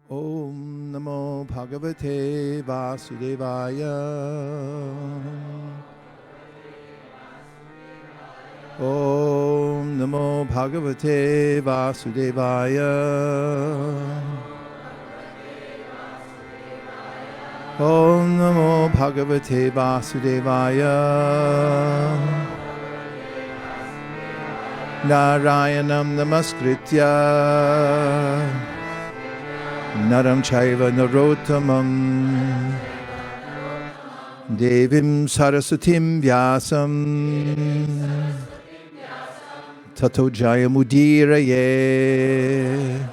Om Namo Bhagavate Vasudevaya. Om Namo Bhagavate Vasudevaya. Om Namo Bhagavate Vasudevaya. Narayanam Namaskritya Naram Chaiva Narottamam Devim Saraswatim Vyasam Tato Jayamudiraye.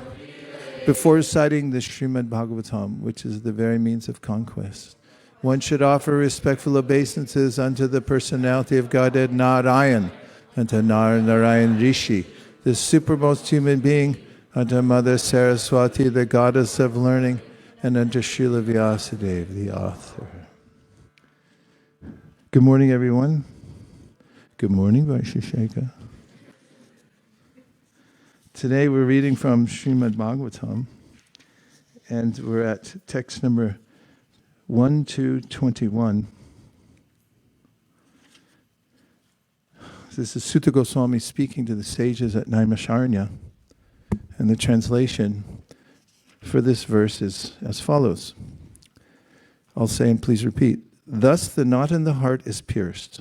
Before reciting the Srimad Bhagavatam, which is the very means of conquest, one should offer respectful obeisances unto the personality of Godhead Narayan, unto Narayan Rishi, the supermost human being, unto Mother Saraswati, the goddess of learning, and unto Srila Vyasadeva, the author. Good morning, everyone. Good morning, Vaisesika. Today we're reading from Srimad Bhagavatam, and we're at text number 1-21. This is Sutta Goswami speaking to the sages at Naimisharanya, and the translation for this verse is as follows. I'll say and please repeat. Thus the knot in the heart is pierced,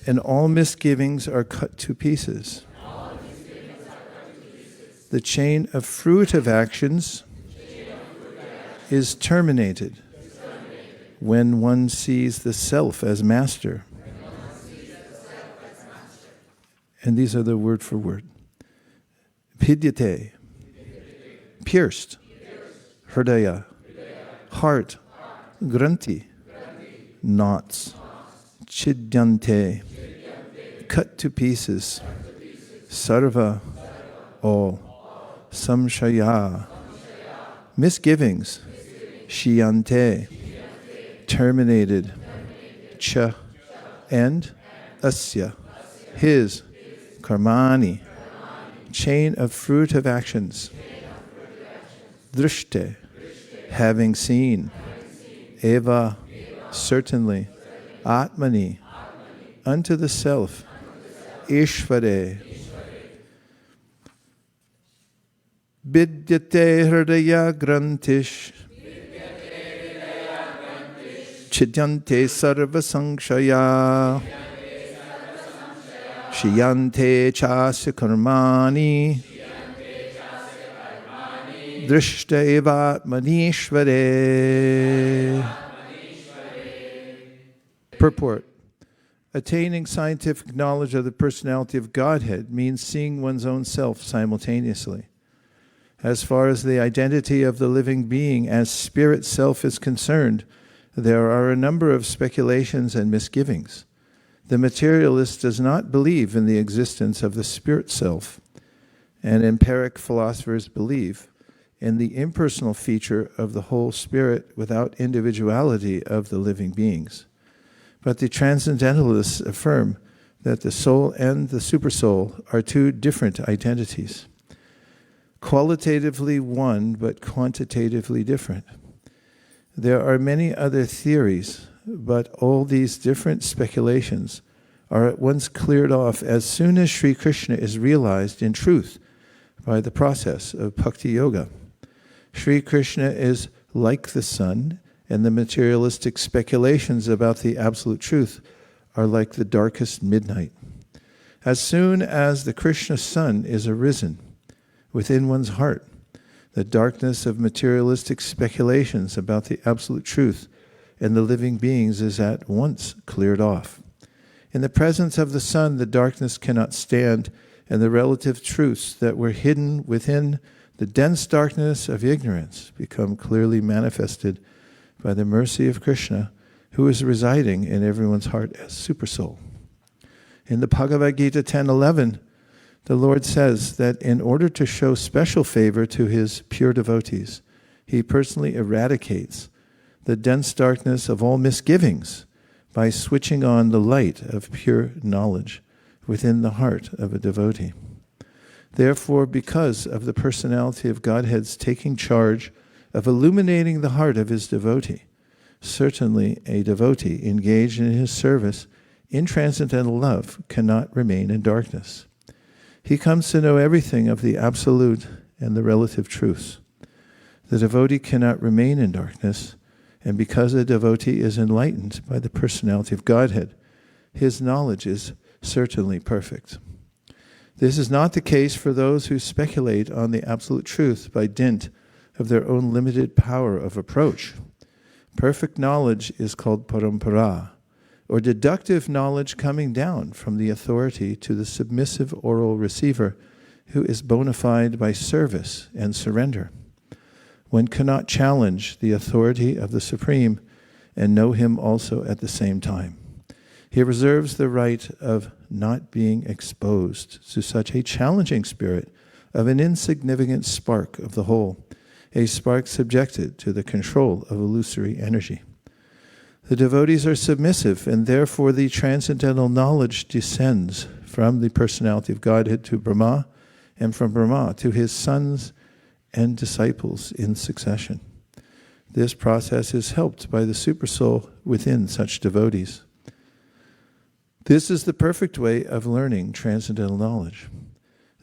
and all misgivings are cut to pieces. The chain of fruitive actions is terminated when one sees the self as master. And these are the word for word. Pidyate, pierced. Hridaya, heart. Granti, knots. Chidyante, cut to pieces. Sarva, all. Samshaya, misgivings. Shiyante, terminated. Cha, and. Asya, his. Karmani, chain of fruitive actions. Drishte, having seen. Eva, certainly. Atmani, unto the self. Ishvare, Vidyate hridaya grantish, chidyante sarva sankshaya, shiyante chasya karmani, drishta eva atmanishvare. Purport. Attaining scientific knowledge of the personality of Godhead means seeing one's own self simultaneously. As far as the identity of the living being as spirit self is concerned, there are a number of speculations and misgivings. The materialist does not believe in the existence of the spirit self, and empiric philosophers believe in the impersonal feature of the whole spirit without individuality of the living beings. But the transcendentalists affirm that the soul and the supersoul are two different identities. Qualitatively one, but quantitatively different. There are many other theories, but all these different speculations are at once cleared off as soon as Sri Kṛṣna is realized in truth by the process of bhakti yoga. Sri Kṛṣna is like the sun, and the materialistic speculations about the absolute truth are like the darkest midnight. As soon as the Krishna sun is arisen within one's heart, the darkness of materialistic speculations about the absolute truth and the living beings is at once cleared off. In the presence of the sun, the darkness cannot stand, and the relative truths that were hidden within the dense darkness of ignorance become clearly manifested by the mercy of Kṛṣna, who is residing in everyone's heart as Supersoul. In the Bhagavad-gītā 10:11, the Lord says that in order to show special favor to his pure devotees, he personally eradicates the dense darkness of all misgivings by switching on the light of pure knowledge within the heart of a devotee. Therefore, because of the personality of Godhead's taking charge of illuminating the heart of his devotee, certainly a devotee engaged in his service in transcendental love cannot remain in darkness. He comes to know everything of the absolute and the relative truths. The devotee cannot remain in darkness, and because a devotee is enlightened by the personality of Godhead, his knowledge is certainly perfect. This is not the case for those who speculate on the absolute truth by dint of their own limited power of approach. Perfect knowledge is called parampara, or deductive knowledge coming down from the authority to the submissive oral receiver who is bona fide by service and surrender. One cannot challenge the authority of the Supreme and know him also at the same time. He reserves the right of not being exposed to such a challenging spirit of an insignificant spark of the whole, a spark subjected to the control of illusory energy. The devotees are submissive, and therefore the transcendental knowledge descends from the personality of Godhead to Brahma, and from Brahma to his sons and disciples in succession. This process is helped by the supersoul within such devotees. This is the perfect way of learning transcendental knowledge.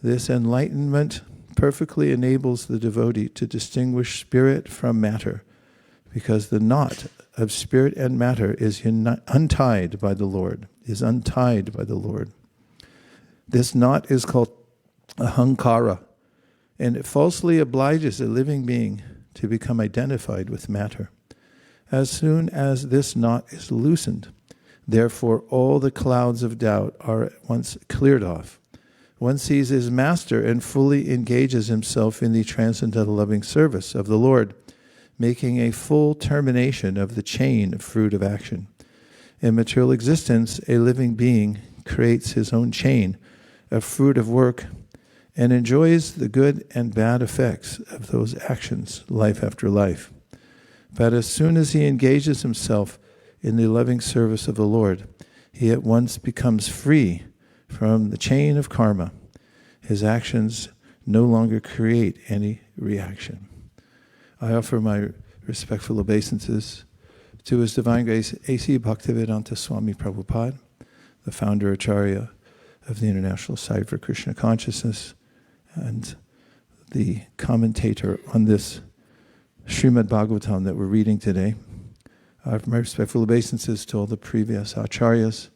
This enlightenment perfectly enables the devotee to distinguish spirit from matter, because the knot of spirit and matter is untied by the Lord, This knot is called ahankara, and it falsely obliges a living being to become identified with matter. As soon as this knot is loosened, therefore all the clouds of doubt are at once cleared off. One sees his master and fully engages himself in the transcendental loving service of the Lord, making a full termination of the chain of fruit of action. In material existence, a living being creates his own chain of fruit of work and enjoys the good and bad effects of those actions life after life. But as soon as he engages himself in the loving service of the Lord, he at once becomes free from the chain of karma. His actions no longer create any reaction. I offer my respectful obeisances to His Divine Grace A.C. Bhaktivedanta Swami Prabhupada, the founder Acharya of the International Society for Krishna Consciousness, and the commentator on this Srimad Bhagavatam that we're reading today. I offer my respectful obeisances to all the previous acharyas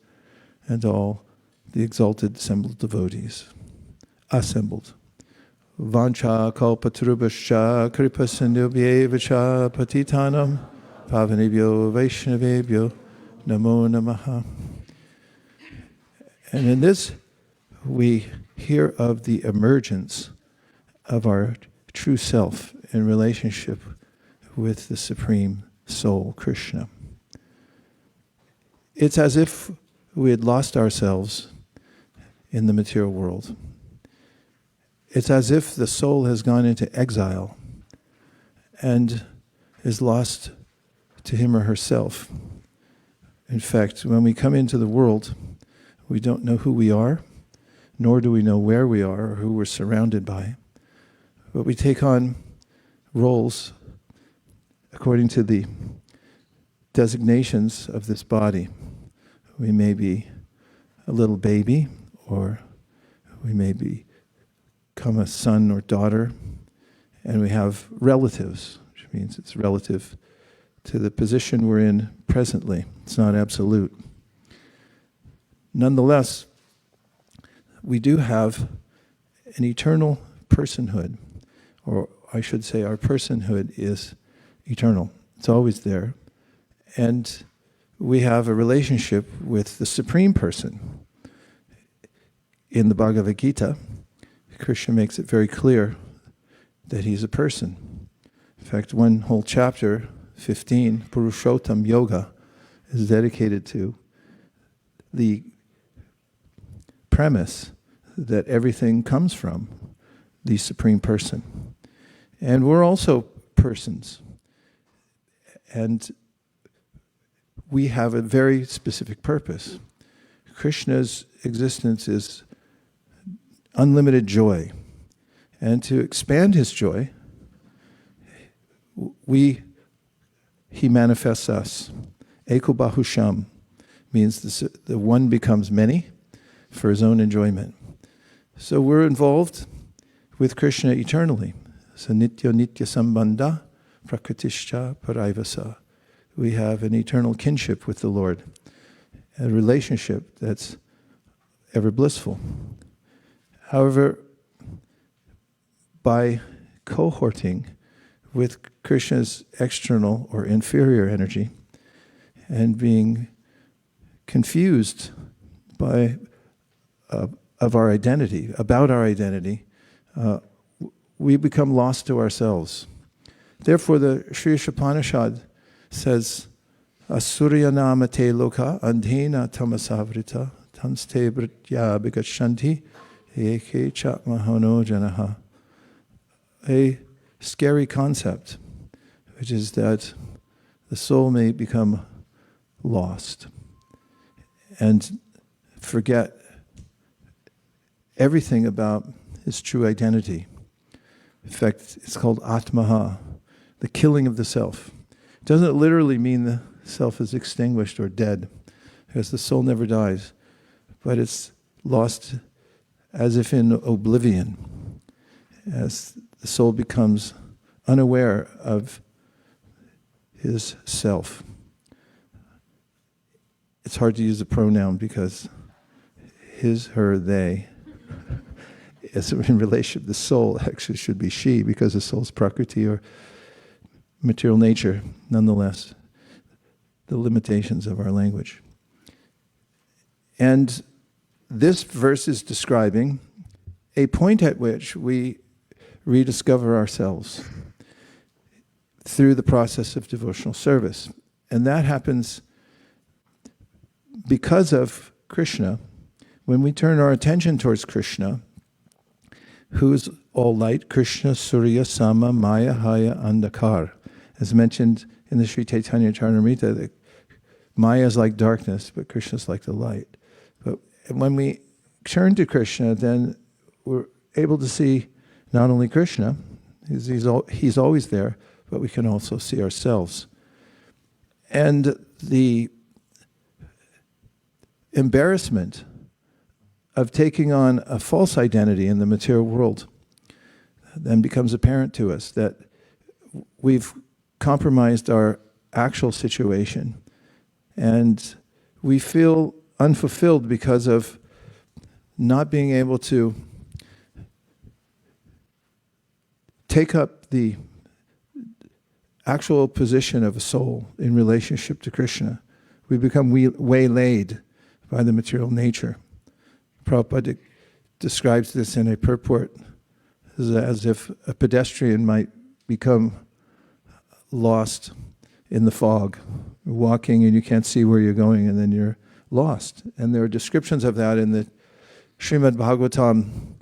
and all the exalted assembled devotees. Assembled. Vancha kalpatarubhascha kripasindubhyevacha patitanam pavanebhyo vaishnavebhyo namo namaha. And in this, we hear of the emergence of our true self in relationship with the Supreme Soul, Kṛishna. It's as if we had lost ourselves in the material world. It's as if the soul has gone into exile and is lost to him or herself. In fact, when we come into the world, we don't know who we are, nor do we know where we are or who we're surrounded by. But we take on roles according to the designations of this body. We may be a little baby, or we may become a son or daughter, and we have relatives, which means it's relative to the position we're in presently. It's not absolute. Nonetheless, we do have an eternal personhood, or I should say our personhood is eternal. It's always there. And we have a relationship with the Supreme Person. In the Bhagavad-gītā, Kṛishna makes it very clear that he's a person. In fact, one whole chapter, 15, Purushottam Yoga, is dedicated to the premise that everything comes from the Supreme Person. And we're also persons. And we have a very specific purpose. Krishna's existence is unlimited joy. And to expand his joy, he manifests us. Eko bahusham means the one becomes many for his own enjoyment. So we're involved with Kṛṣṇa eternally. So nitya nitya sambandha prakritischa paraivasa. We have an eternal kinship with the Lord, a relationship that's ever blissful. However, by cohorting with Krishna's external or inferior energy and being confused by of our identity, about our identity, we become lost to ourselves. Therefore, the Sri Upanishad says, Asuryanama te loka andhena tamasavrita tanste vritya bhigashanti eke chatmahano janaha. A scary concept, which is that the soul may become lost and forget everything about his true identity. In fact, it's called atmaha, the killing of the self. It doesn't literally mean the self is extinguished or dead, because the soul never dies, but it's lost as if in oblivion, as the soul becomes unaware of his self. It's hard to use a pronoun because his, her, they, as in relation, the soul actually should be she, because the soul's prakriti or material nature, nonetheless, the limitations of our language. And this verse is describing a point at which we rediscover ourselves through the process of devotional service. And that happens because of Kṛṣṇa. When we turn our attention towards Kṛṣṇa, who is all light, Kṛṣṇa, Surya, Sama, Maya, Haya, Andhakar. As mentioned in the Sri Chaitanya Charitamrita, that Maya is like darkness, but Kṛṣṇa is like the light. But when we turn to Kṛṣṇa, then we're able to see not only Kṛṣṇa, he's always there, but we can also see ourselves. And the embarrassment of taking on a false identity in the material world then becomes apparent to us, that we've compromised our actual situation and we feel unfulfilled because of not being able to take up the actual position of a soul in relationship to Kṛṣṇa. We become waylaid by the material nature. Prabhupada describes this in a purport as if a pedestrian might become lost in the fog. You're walking and you can't see where you're going, and then you're lost. And there are descriptions of that in the Srimad Bhagavatam.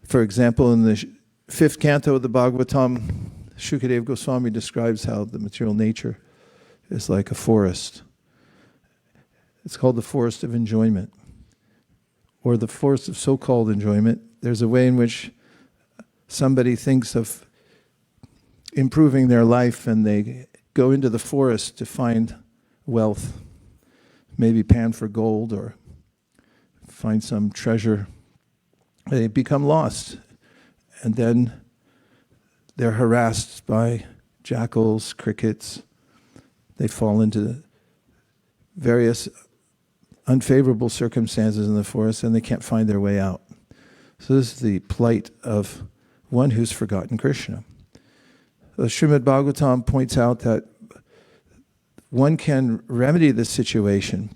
For example, in the 5th canto of the Bhagavatam, Shukadeva Goswami describes how the material nature is like a forest. It's called the forest of enjoyment, or the forest of so-called enjoyment. There's a way in which somebody thinks of improving their life and they go into the forest to find wealth, maybe pan for gold or find some treasure. They become lost, and then they're harassed by jackals, crickets. They fall into various unfavorable circumstances in the forest, and they can't find their way out. So this is the plight of one who's forgotten Kṛṣṇa. The Srimad Bhagavatam points out that one can remedy this situation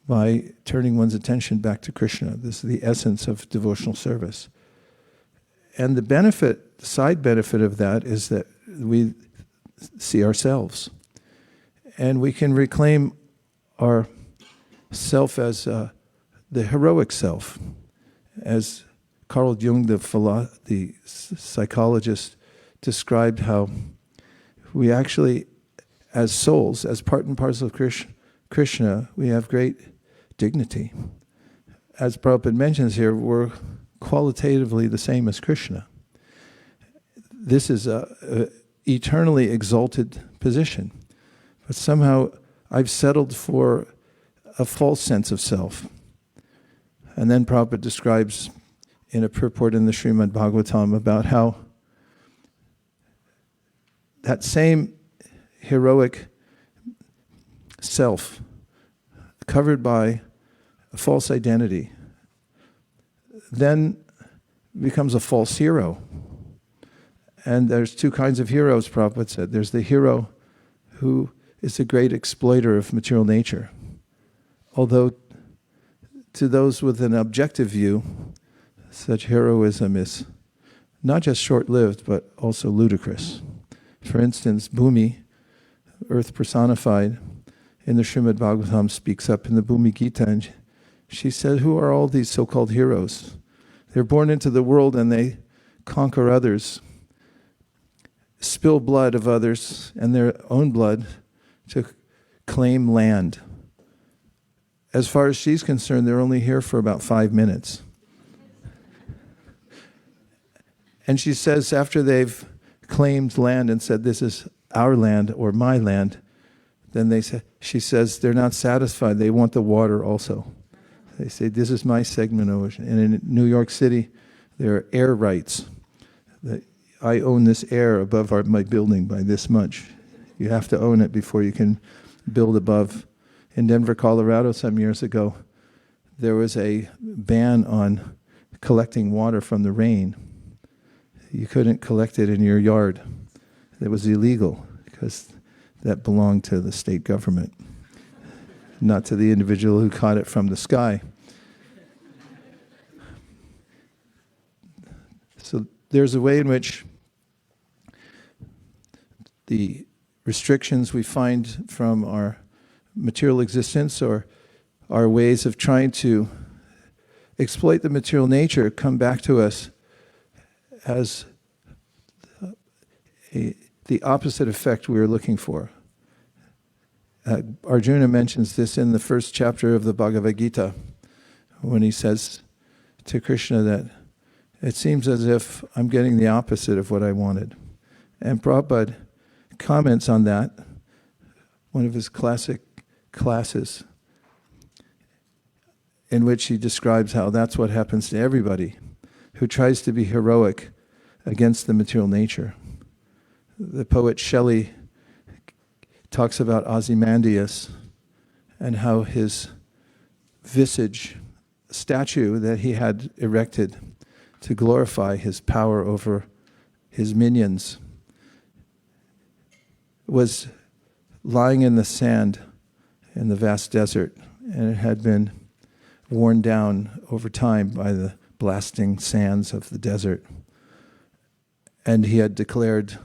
by turning one's attention back to Kṛṣṇa. This is the essence of devotional service. And the benefit, the side benefit of that is that we see ourselves. And we can reclaim our self as the heroic self. As Carl Jung, the psychologist, described how we actually, as souls, as part and parcel of Kṛṣṇa, we have great dignity. As Prabhupada mentions here, we're qualitatively the same as Kṛṣṇa. This is a eternally exalted position. But somehow I've settled for a false sense of self. And then Prabhupada describes in a purport in the Srimad Bhagavatam about how that same heroic self, covered by a false identity, then becomes a false hero. And there's two kinds of heroes, Prabhupada said. There's the hero who is a great exploiter of material nature. Although to those with an objective view, such heroism is not just short-lived, but also ludicrous. For instance, Bhumi, earth personified, in the Srimad Bhagavatam speaks up in the Bhagavad-gītā, and she said, who are all these so-called heroes? They're born into the world and they conquer others, spill blood of others and their own blood to claim land. As far as she's concerned, they're only here for about 5 minutes. And she says after they've claimed land and said, this is our land or my land, then she says they're not satisfied. They want the water also. They say, this is my segment of ocean. And in New York City, there are air rights. I own this air above my building by this much. You have to own it before you can build above. In Denver, Colorado, some years ago, there was a ban on collecting water from the rain. You couldn't collect it in your yard. It was illegal because that belonged to the state government, not to the individual who caught it from the sky. So there's a way in which the restrictions we find from our material existence or our ways of trying to exploit the material nature come back to us as the opposite effect we are looking for. Arjuna mentions this in the first chapter of the Bhagavad-gītā when he says to Kṛishna that it seems as if I'm getting the opposite of what I wanted. And Prabhupada comments on that, one of his classic classes, in which he describes how that's what happens to everybody who tries to be heroic against the material nature. The poet Shelley talks about Ozymandias and how his visage statue that he had erected to glorify his power over his minions was lying in the sand in the vast desert, and it had been worn down over time by the blasting sands of the desert. And he had declared,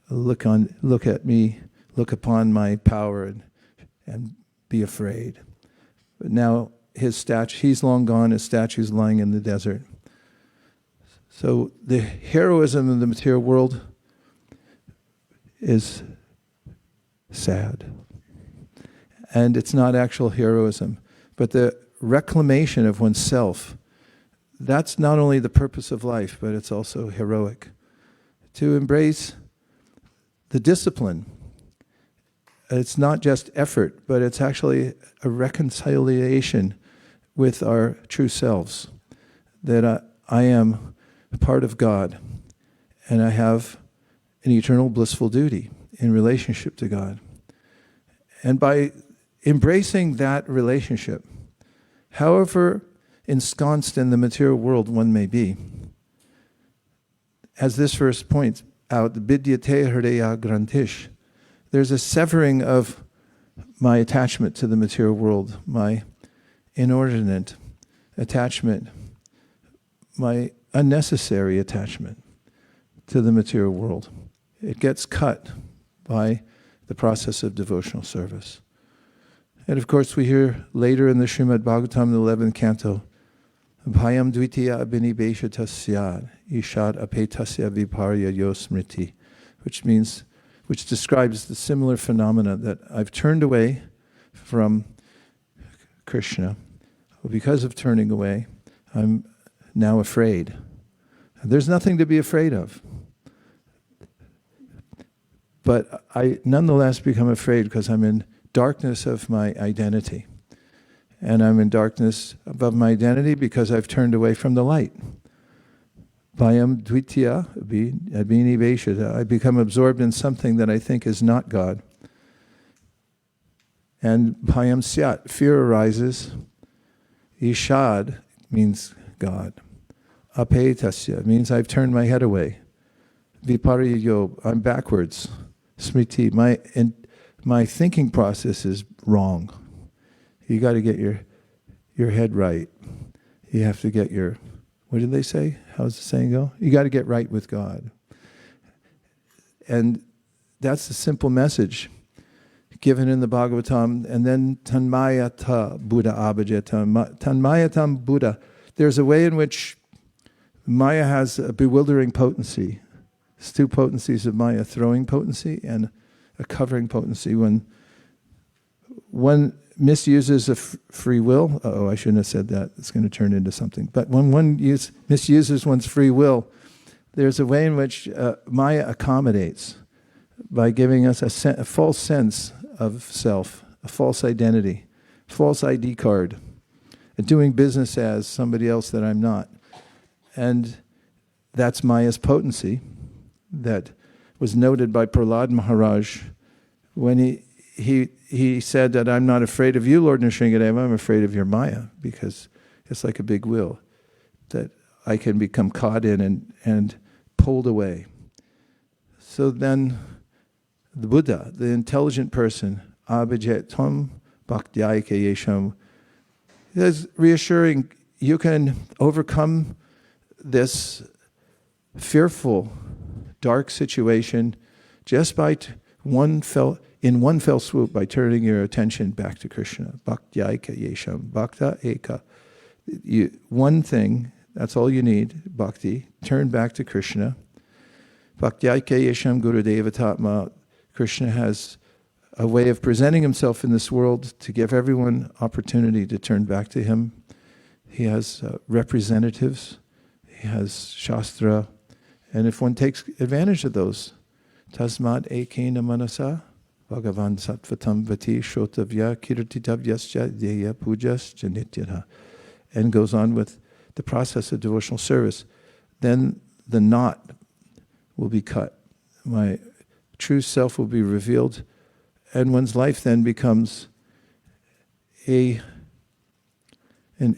look at me, look upon my power and be afraid. But now his statue, he's long gone, his statue's lying in the desert. So the heroism of the material world is sad. And it's not actual heroism, but the reclamation of oneself, that's not only the purpose of life, but it's also heroic. To embrace the discipline, it's not just effort, but it's actually a reconciliation with our true selves, that I am a part of God, and I have an eternal blissful duty in relationship to God. And by embracing that relationship, however ensconced in the material world one may be, as this verse points out, Vidyate hrideya grantish, there's a severing of my attachment to the material world, my inordinate attachment, my unnecessary attachment to the material world. It gets cut by the process of devotional service. And of course we hear later in the Srimad Bhagavatam, the 11th canto, Bhayam dvitiya abhinibesha syad, ishad apetasya viparya yosmriti, which describes the similar phenomena that I've turned away from Kṛṣṇa. Because of turning away, I'm now afraid. There's nothing to be afraid of. But I nonetheless become afraid because I'm in darkness of my identity. And I'm in darkness above my identity because I've turned away from the light. Bhayam dvitya abhini veshata. I become absorbed in something that I think is not God. And bhayam syat, fear arises. Ishad means God. Apetasya means I've turned my head away. Vipariyyo, I'm backwards. Smriti, my thinking process is wrong. You got to get your head right. You have to get your, what did they say? How's the saying go? You got to get right with God. And that's the simple message given in the Bhagavatam. And then tanmayata Buddha abhajata. Tanmayatam Buddha. There's a way in which Maya has a bewildering potency. There's two potencies of Maya, throwing potency and a covering potency. When one misuses a free will, I shouldn't have said that, it's going to turn into something. But when one misuses one's free will, there's a way in which Maya accommodates by giving us a false sense of self, a false identity, false ID card, and doing business as somebody else that I'm not. And that's Maya's potency that was noted by Prahlad Maharaj when he said that I'm not afraid of you, Lord Nrsingadeva, I'm afraid of your Maya, because it's like a big wheel that I can become caught in and pulled away. So then the Buddha, the intelligent person, abhijet tvam bhaktyayika yesham, is reassuring you can overcome this fearful, dark situation just by one fell swoop, by turning your attention back to Krishna. Bhaktyayika yesham, bhakta eka. One thing, that's all you need, bhakti. Turn back to Krishna. Bhaktyayika yesham gurudeva tatma. Krishna has a way of presenting himself in this world to give everyone opportunity to turn back to him. He has representatives. He has Shastra. And if one takes advantage of those, tasmad ekena manasa, Bhagavan sattvatam vati shotavya kirtitavyascha deya pujas janityana, and goes on with the process of devotional service, then the knot will be cut. My true self will be revealed, and one's life then becomes an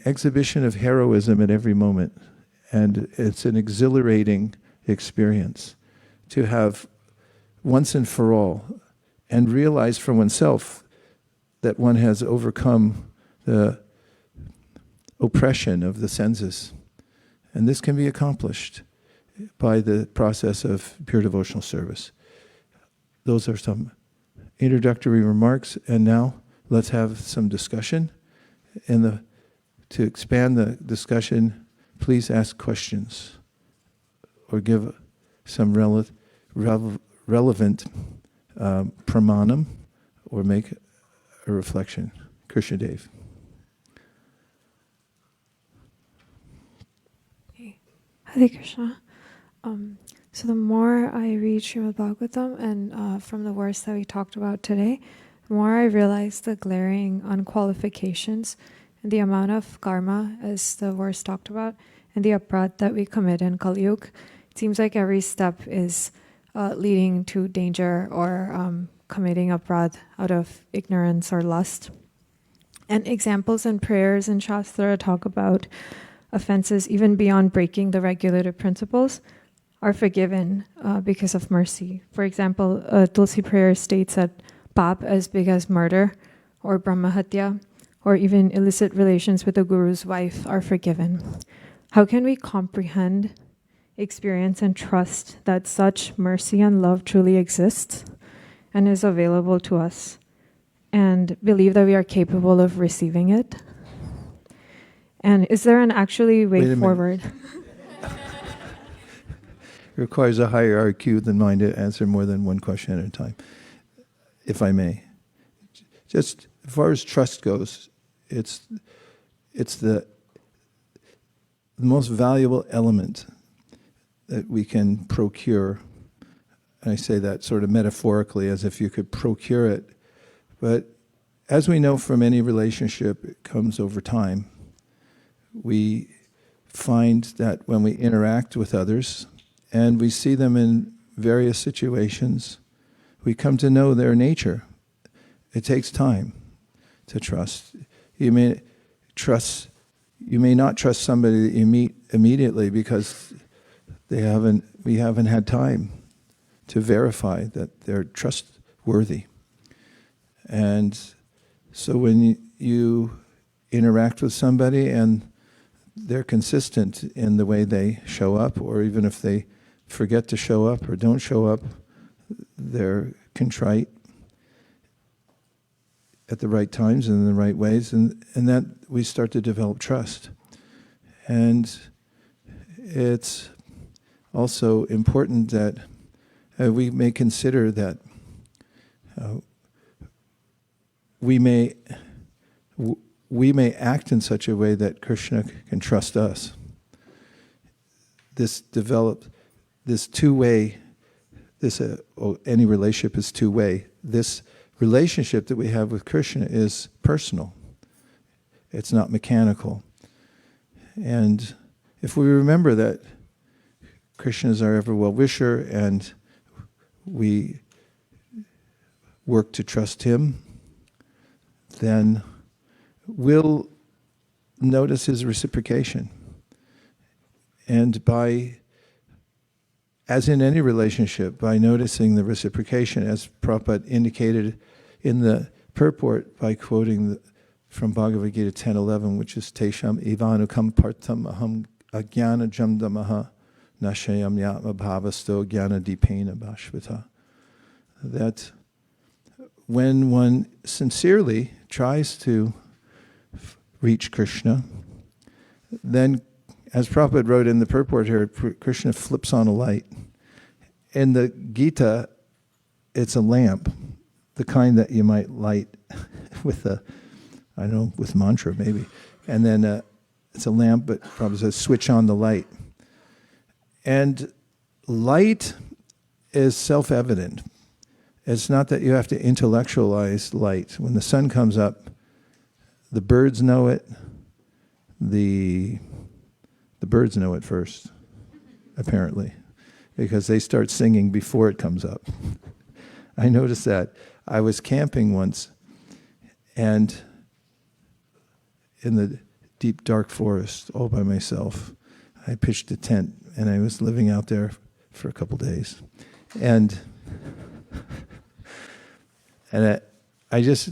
exhibition of heroism at every moment. And it's an exhilarating experience to have once and for all and realize for oneself that one has overcome the oppression of the senses. And this can be accomplished by the process of pure devotional service. Those are some introductory remarks, and now let's have some discussion. To expand the discussion, please ask questions or give some relevant pramanam or make a reflection. Krishna Dev. Hey. Hare Krishna. So the more I read Srimad Bhagavatam and from the verse that we talked about today, the more I realize the glaring unqualifications and the amount of karma, as the verse talked about, and the aparadh that we commit in Kali Yuga. It seems like every step is leading to danger or committing aparadh out of ignorance or lust. And examples in prayers and Shastra talk about offenses even beyond breaking the regulative principles are forgiven because of mercy. For example, Tulsi prayer states that pap as big as murder or brahmahatya or even illicit relations with the guru's wife are forgiven. How can we comprehend, experience, and trust that such mercy and love truly exists and is available to us, and believe that we are capable of receiving it? And is there an actually way forward? It requires a higher IQ than mine to answer more than one question at a time, if I may. Just as far as trust goes, it's the the most valuable element that we can procure, and I say that sort of metaphorically as if you could procure it, but as we know from any relationship, it comes over time. We find that when we interact with others and we see them in various situations, we come to know their nature. It takes time to trust. You may not trust somebody that you meet immediately because we haven't had time to verify that they're trustworthy. And so when you interact with somebody and they're consistent in the way they show up, or even if they forget to show up or don't show up, they're contrite at the right times and in the right ways, and that we start to develop trust. And it's also important that we may consider that we may act in such a way that Kṛṣṇa can trust us. This two-way, any relationship is two-way. This relationship that we have with Kṛṣṇa is personal. It's not mechanical. And if we remember that Kṛṣṇa is our ever-well-wisher and we work to trust Him, then we'll notice His reciprocation. And as in any relationship, by noticing the reciprocation, as Prabhupada indicated in the purport by quoting from Bhagavad-gītā 10:11, which is Tesham ivanukam partam aham ajnana jamdamaha nashayam yatma bhavasto jnana dipena bhashvata. That when one sincerely tries to reach Kṛṣṇa, then, as Prabhupada wrote in the purport here, Kṛṣṇa flips on a light. In the Gita, it's a lamp, the kind that you might light with with mantra maybe. And then it's a lamp, but Prabhupada says, switch on the light. And light is self-evident. It's not that you have to intellectualize light. When the sun comes up, the birds know it. The birds know it first, apparently, because they start singing before it comes up. I noticed that. I was camping once, and in the deep, dark forest, all by myself, I pitched a tent, and I was living out there for a couple days. And I just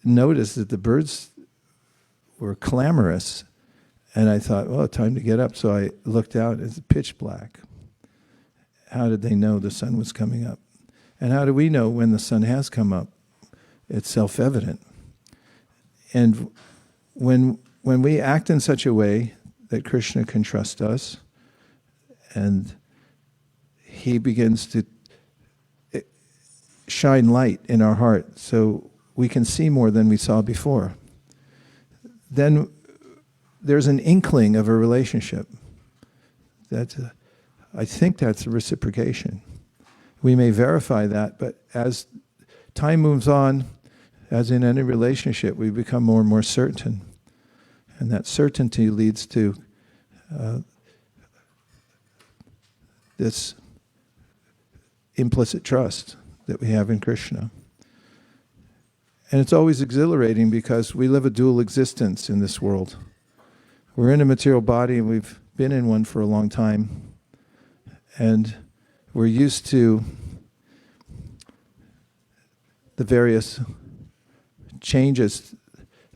noticed that the birds were clamorous, and I thought, well, time to get up. So I looked out, it's pitch black. How did they know the sun was coming up? And how do we know when the sun has come up? It's self-evident. And when we act in such a way that Kṛṣṇa can trust us, and He begins to shine light in our heart so we can see more than we saw before, then there's an inkling of a relationship. I think that's a reciprocation. We may verify that, but as time moves on, as in any relationship, we become more and more certain. And that certainty leads to this implicit trust that we have in Kṛṣṇa. And it's always exhilarating because we live a dual existence in this world. We're in a material body and we've been in one for a long time. And we're used to the various changes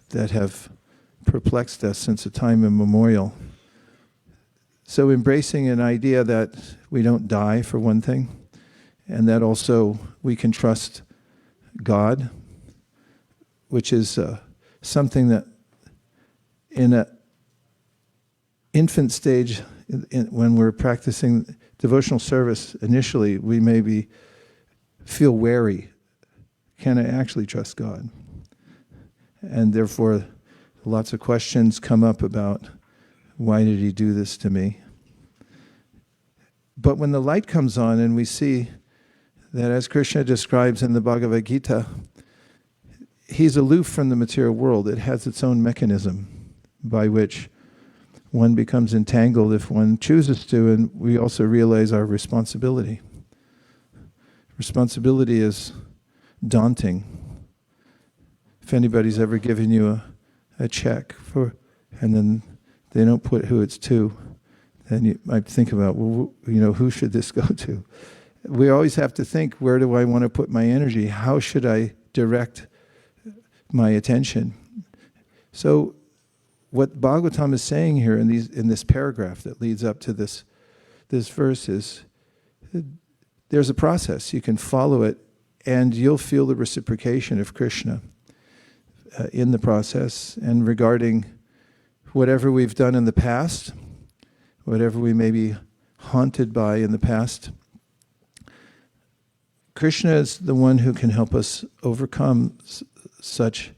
that have perplexed us since a time immemorial. So embracing an idea that we don't die, for one thing, and that also we can trust God, which is something that in an infant stage, when we're practicing devotional service, initially we maybe feel wary. Can I actually trust God? And therefore, lots of questions come up about Why did he do this to me? But when the light comes on and we see that, as Kṛishna describes in the Bhagavad-gītā, he's aloof from the material world. It has its own mechanism by which one becomes entangled if one chooses to, and we also realize our responsibility. Responsibility is daunting. If anybody's ever given you a check and then they don't put who it's to, then you might think about, well, who should this go to? We always have to think, where do I want to put my energy? How should I direct my attention? So what Bhagavatam is saying here in this paragraph that leads up to this verse is, there's a process. You can follow it, and you'll feel the reciprocation of Kṛishna in the process. And regarding whatever we've done in the past, whatever we may be haunted by in the past, Kṛishna is the one who can help us overcome such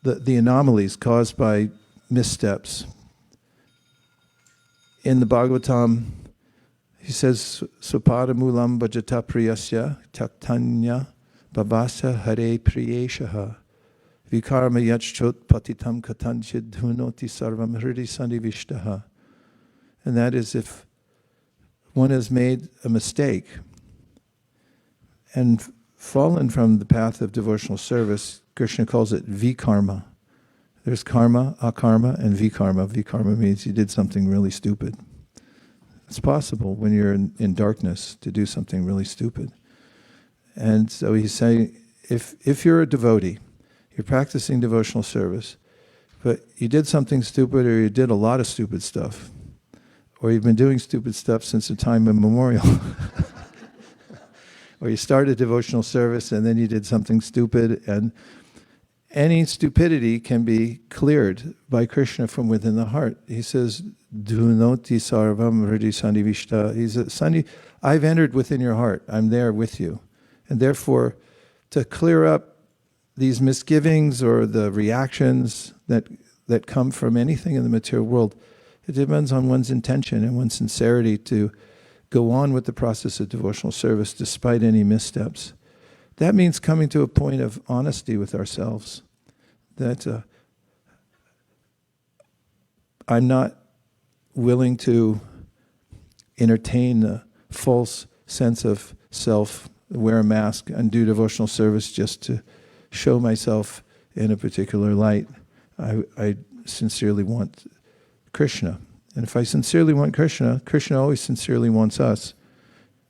the anomalies caused by missteps. In the Bhagavatam, he says, Supada mulam bhajata priyasya taktanya babasa hare priyeshaha vikarma yachchot patitam katanchid dhunoti sarvam hridi sannivishtaha. And that is, if one has made a mistake and fallen from the path of devotional service, Kṛishna calls it vikarma. There's karma, akarma, and vikarma. Vikarma means you did something really stupid. It's possible when you're in darkness to do something really stupid. And so he's saying, if you're a devotee, you're practicing devotional service, but you did something stupid, or you did a lot of stupid stuff, or you've been doing stupid stuff since the time immemorial, or you started devotional service and then you did something stupid, and any stupidity can be cleared by Kṛishna from within the heart. He says, Dhunoti sarvam hridi sannivishta. He says, I've entered within your heart. I'm there with you. And therefore, to clear up these misgivings or the reactions that come from anything in the material world, it depends on one's intention and one's sincerity to go on with the process of devotional service despite any missteps. That means coming to a point of honesty with ourselves, that I'm not willing to entertain the false sense of self, wear a mask, and do devotional service just to show myself in a particular light. I sincerely want Kṛishna. And if I sincerely want Kṛishna, Kṛishna always sincerely wants us.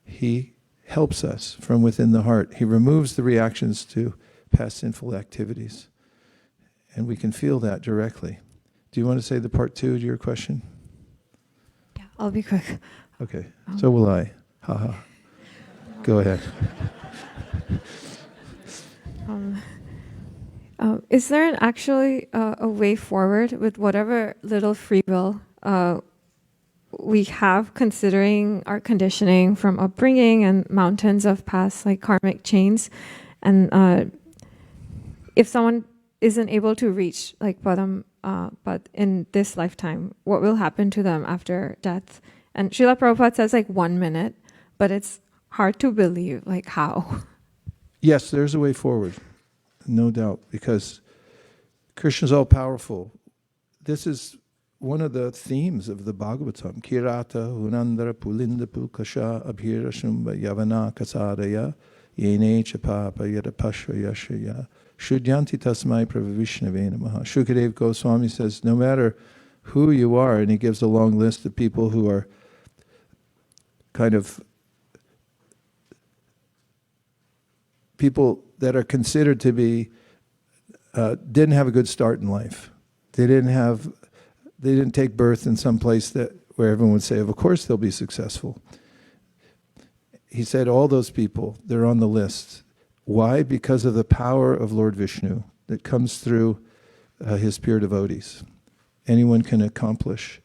He helps us from within the heart. He removes the reactions to past sinful activities. And we can feel that directly. Do you want to say the part 2 to your question? Yeah, I'll be quick. Okay, so will I. Haha. Go ahead. Is there actually a way forward with whatever little free will we have, considering our conditioning from upbringing and mountains of past karmic chains? And if someone isn't able to reach Padam, but in this lifetime, what will happen to them after death? And Srila Prabhupada says 1 minute, but it's hard to believe, how? Yes, there's a way forward, no doubt, because Krishna's all-powerful. This is one of the themes of the Bhagavatam. Kirata hunandara pulinda pulkasha abhira shumba yavana kasadaya yene chapapa yadapashva yashaya shudyanti tasmai pravavishnave namaha. Shukadev Goswami says, no matter who you are, and he gives a long list of people who are kind of people that are considered to be didn't have a good start in life. They didn't take birth in some place where everyone would say, of course they'll be successful. He said all those people, they're on the list. Why? Because of the power of Lord Vishnu that comes through his pure devotees. Anyone can accomplish.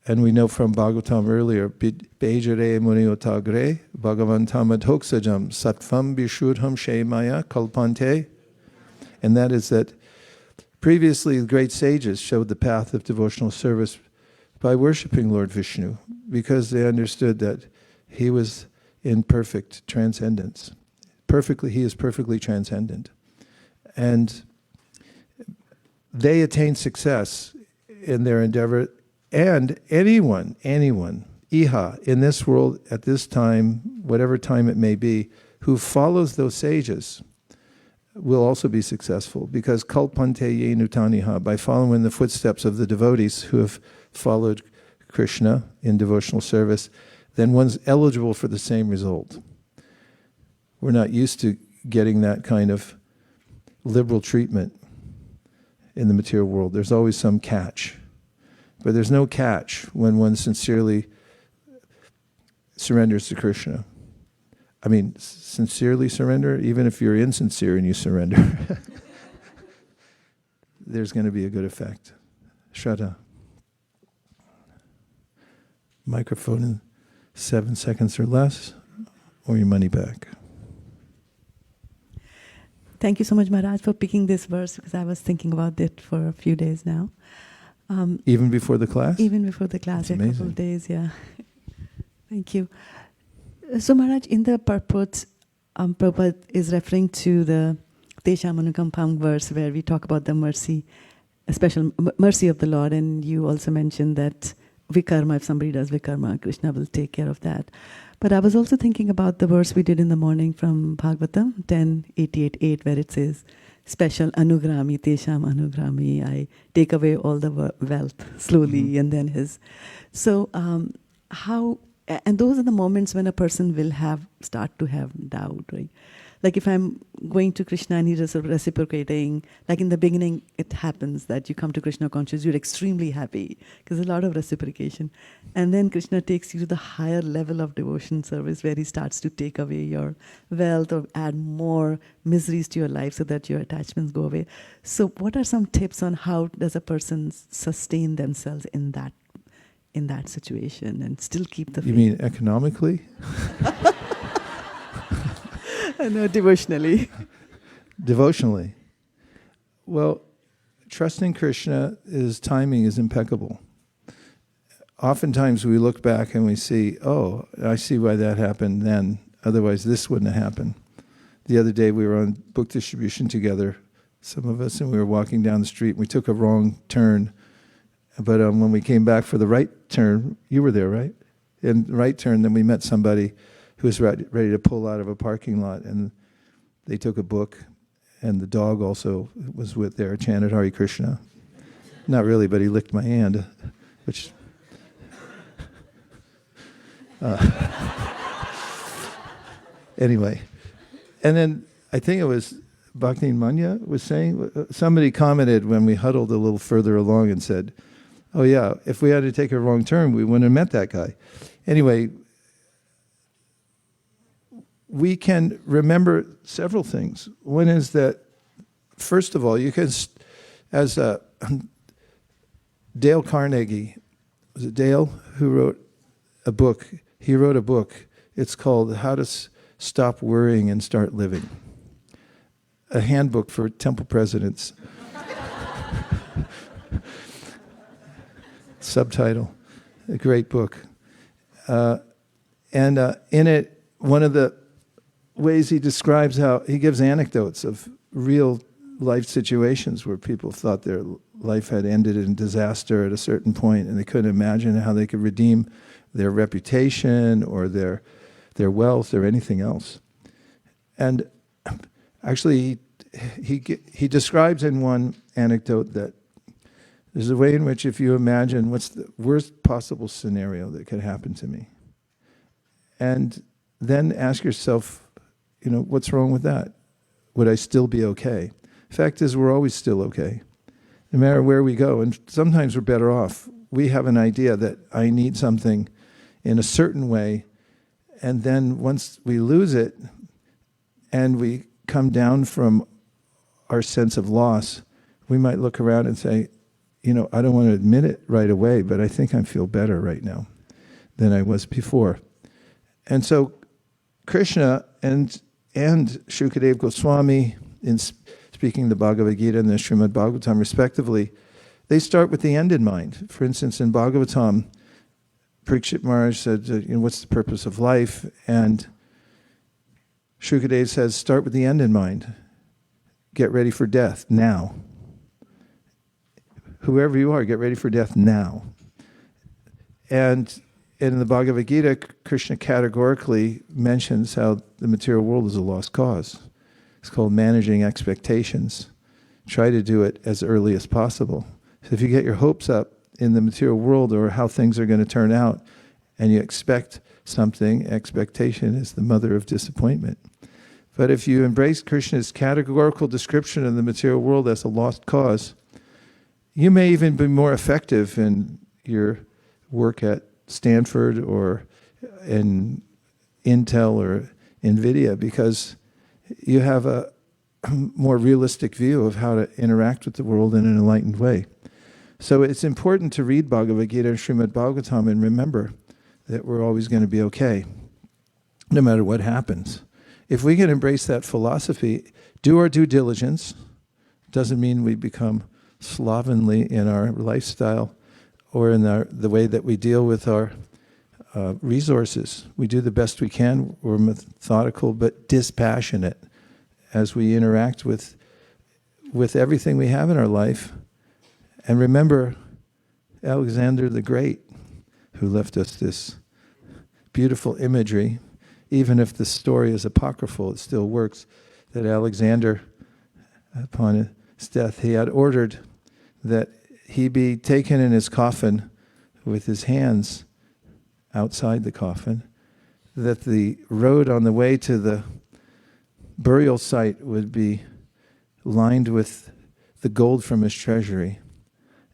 And we know from Bhagavatam earlier, Bejare Muniotagre, Bhagavantam Adhoksajam, Sattvam Bishurham Shemaya Kalpante. And that is that Previously, the great sages showed the path of devotional service by worshiping Lord Vishnu, because they understood that he was in perfect transcendence. He is perfectly transcendent. And they attained success in their endeavor, and anyone, iha, in this world, at this time, whatever time it may be, who follows those sages will also be successful, because kalpante ye nutaniha, by following in the footsteps of the devotees who have followed Kṛṣṇa in devotional service, then one's eligible for the same result. We're not used to getting that kind of liberal treatment in the material world. There's always some catch. But there's no catch when one sincerely surrenders to Kṛṣṇa. I mean, sincerely surrender, even if you're insincere and you surrender, there's going to be a good effect. Shraddha. Microphone in 7 seconds or less, or your money back. Thank you so much, Maharaj, for picking this verse, because I was thinking about it for a few days now. Even before the class? Even before the class, That's a couple of days, yeah. Thank you. So Maharaj, in the purport, Prabhupada is referring to the Tesham Anukampam verse where we talk about the mercy, a special mercy of the Lord, and you also mentioned that Vikarma, if somebody does Vikarma, Kṛṣṇa will take care of that. But I was also thinking about the verse we did in the morning from Bhagavatam 10:88:8, where it says, special anugrami, Tesham anugrami, I take away all the wealth slowly, and then his. So how, and those are the moments when a person will start to have doubt, right? Like if I'm going to Kṛṣṇa and he's reciprocating, like in the beginning it happens that you come to Kṛṣṇa conscious, you're extremely happy because there's a lot of reciprocation. And then Kṛṣṇa takes you to the higher level of devotion service where he starts to take away your wealth or add more miseries to your life so that your attachments go away. So what are some tips on how does a person sustain themselves in that situation and still keep the faith? You mean economically? No, devotionally. Devotionally. Well, trusting Kṛṣṇa, timing is impeccable. Oftentimes we look back and we see, oh, I see why that happened then. Otherwise this wouldn't have happened. The other day we were on book distribution together, some of us, and we were walking down the street and we took a wrong turn. But when we came back for the right turn, you were there, right? In the right turn, then we met somebody who was ready to pull out of a parking lot, and they took a book, and the dog also was with there, chanted Hare Kṛṣṇa. Not really, but he licked my hand, which... Anyway, and then I think it was Bhakti Manya was saying, somebody commented when we huddled a little further along and said, oh yeah, if we had to take a wrong turn, we wouldn't have met that guy. Anyway, we can remember several things. One is that, first of all, you can, as Dale Carnegie, was it Dale who wrote a book? He wrote a book. It's called How to Stop Worrying and Start Living. A handbook for temple presidents. Subtitle. A great book. And in it, one of the ways he describes how he gives anecdotes of real life situations where people thought their life had ended in disaster at a certain point and they couldn't imagine how they could redeem their reputation or their wealth or anything else. And actually he describes in one anecdote that there's a way in which if you imagine what's the worst possible scenario that could happen to me, and then ask yourself, what's wrong with that? Would I still be okay? Fact is, we're always still okay, no matter where we go. And sometimes we're better off. We have an idea that I need something in a certain way, and then once we lose it, and we come down from our sense of loss, we might look around and say, I don't want to admit it right away, but I think I feel better right now than I was before. And so Kṛṣṇa and Shukadeva Goswami, in speaking the Bhagavad-gītā and the Srimad Bhagavatam respectively, they start with the end in mind. For instance, in Bhagavatam, Parikshit Maharaj said, what's the purpose of life? And Shukadeva says, start with the end in mind. Get ready for death now. Whoever you are, get ready for death now. And in the Bhagavad-gītā, Kṛishna categorically mentions how the material world is a lost cause. It's called managing expectations. Try to do it as early as possible. So if you get your hopes up in the material world or how things are going to turn out, and you expect something, expectation is the mother of disappointment. But if you embrace Krishna's categorical description of the material world as a lost cause, you may even be more effective in your work at Stanford or in Intel or NVIDIA, because you have a more realistic view of how to interact with the world in an enlightened way. So it's important to read Bhagavad-gītā and Srimad Bhagavatam and remember that we're always going to be okay, no matter what happens. If we can embrace that philosophy, do our due diligence, doesn't mean we become slovenly in our lifestyle or in the way that we deal with our resources. We do the best we can. We're methodical but dispassionate as we interact with everything we have in our life. And remember Alexander the Great, who left us this beautiful imagery. Even if the story is apocryphal, it still works, that Alexander, upon his death, he had ordered that he be taken in his coffin with his hands outside the coffin, that the road on the way to the burial site would be lined with the gold from his treasury,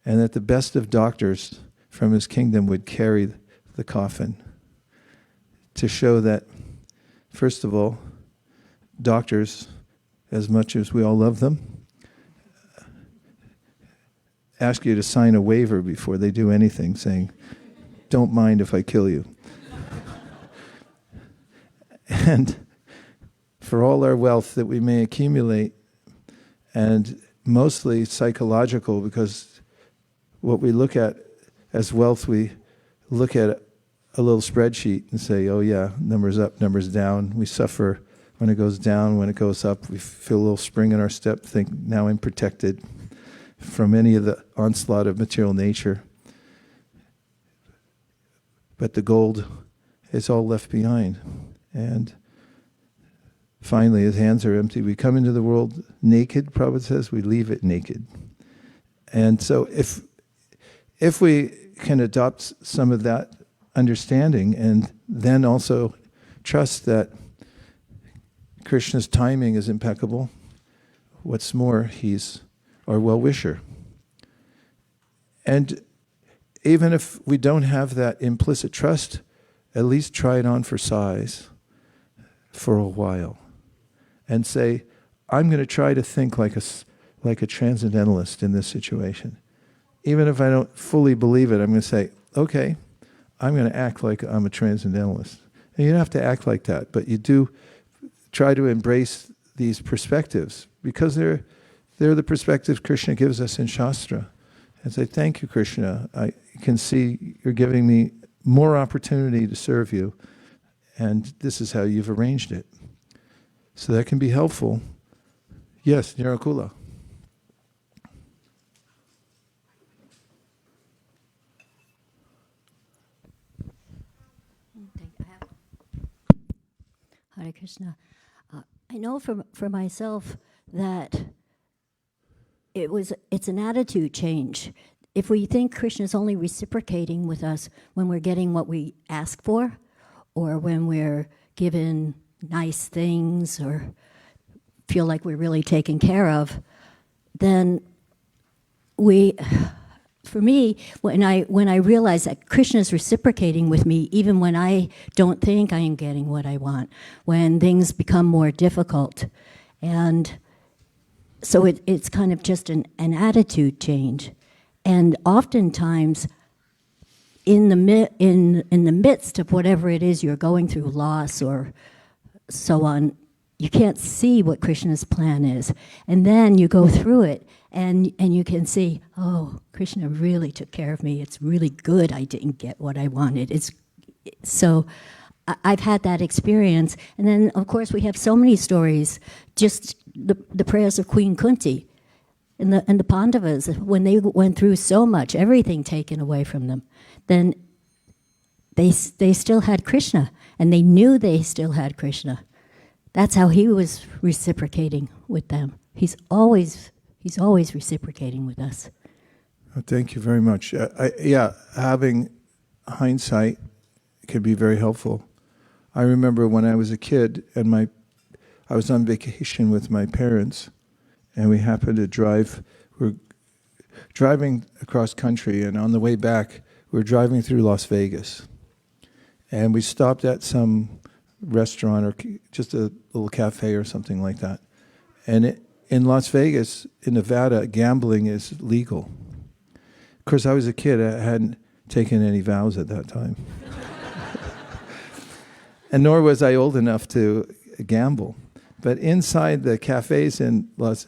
and that the best of doctors from his kingdom would carry the coffin to show that, first of all, doctors, as much as we all love them, ask you to sign a waiver before they do anything, saying, don't mind if I kill you. And for all our wealth that we may accumulate, and mostly psychological, because what we look at as wealth, we look at a little spreadsheet and say, oh yeah, numbers up, numbers down. We suffer when it goes down, when it goes up. We feel a little spring in our step, think, now I'm protected from any of the onslaught of material nature. But the gold is all left behind. And finally, his hands are empty. We come into the world naked, Prabhupada says, we leave it naked. And so if we can adopt some of that understanding and then also trust that Krishna's timing is impeccable, what's more, he's our well-wisher. And even if we don't have that implicit trust, at least try it on for size for a while and say, I'm going to try to think like a transcendentalist in this situation. Even if I don't fully believe it, I'm going to say, okay, I'm going to act like I'm a transcendentalist. And you don't have to act like that, but you do try to embrace these perspectives because they're the perspectives Krishna gives us in Shastra. And say, thank you, Kṛṣṇa. I can see you're giving me more opportunity to serve you, and this is how you've arranged it. So that can be helpful. Yes, Nirakula. Hare Krishna. I know for myself that it's an attitude change. If we think Krishna is only reciprocating with us when we're getting what we ask for, or when we're given nice things, or feel like we're really taken care of, then for me, when I realize that Krishna is reciprocating with me, even when I don't think I am getting what I want, when things become more difficult, and so it's kind of just an attitude change. And oftentimes, in the midst of whatever it is you're going through, loss or so on, you can't see what Krishna's plan is. And then you go through it, and you can see, oh, Krishna really took care of me. It's really good I didn't get what I wanted. So I've had that experience. And then, of course, we have so many stories, just the prayers of Queen Kunti and the Pandavas, when they went through so much, everything taken away from them, then they still had Krishna, and they knew they still had Krishna. That's how he was reciprocating with them. He's always reciprocating with us. Oh, thank you very much. Having hindsight can be very helpful. I remember when I was a kid and I was on vacation with my parents, and we happened to drive. We're driving across country, and on the way back, we're driving through Las Vegas, and we stopped at some restaurant or just a little cafe or something like that. And in Las Vegas, in Nevada, gambling is legal. Of course, I was a kid. I hadn't taken any vows at that time. And nor was I old enough to gamble. But inside the cafes in Las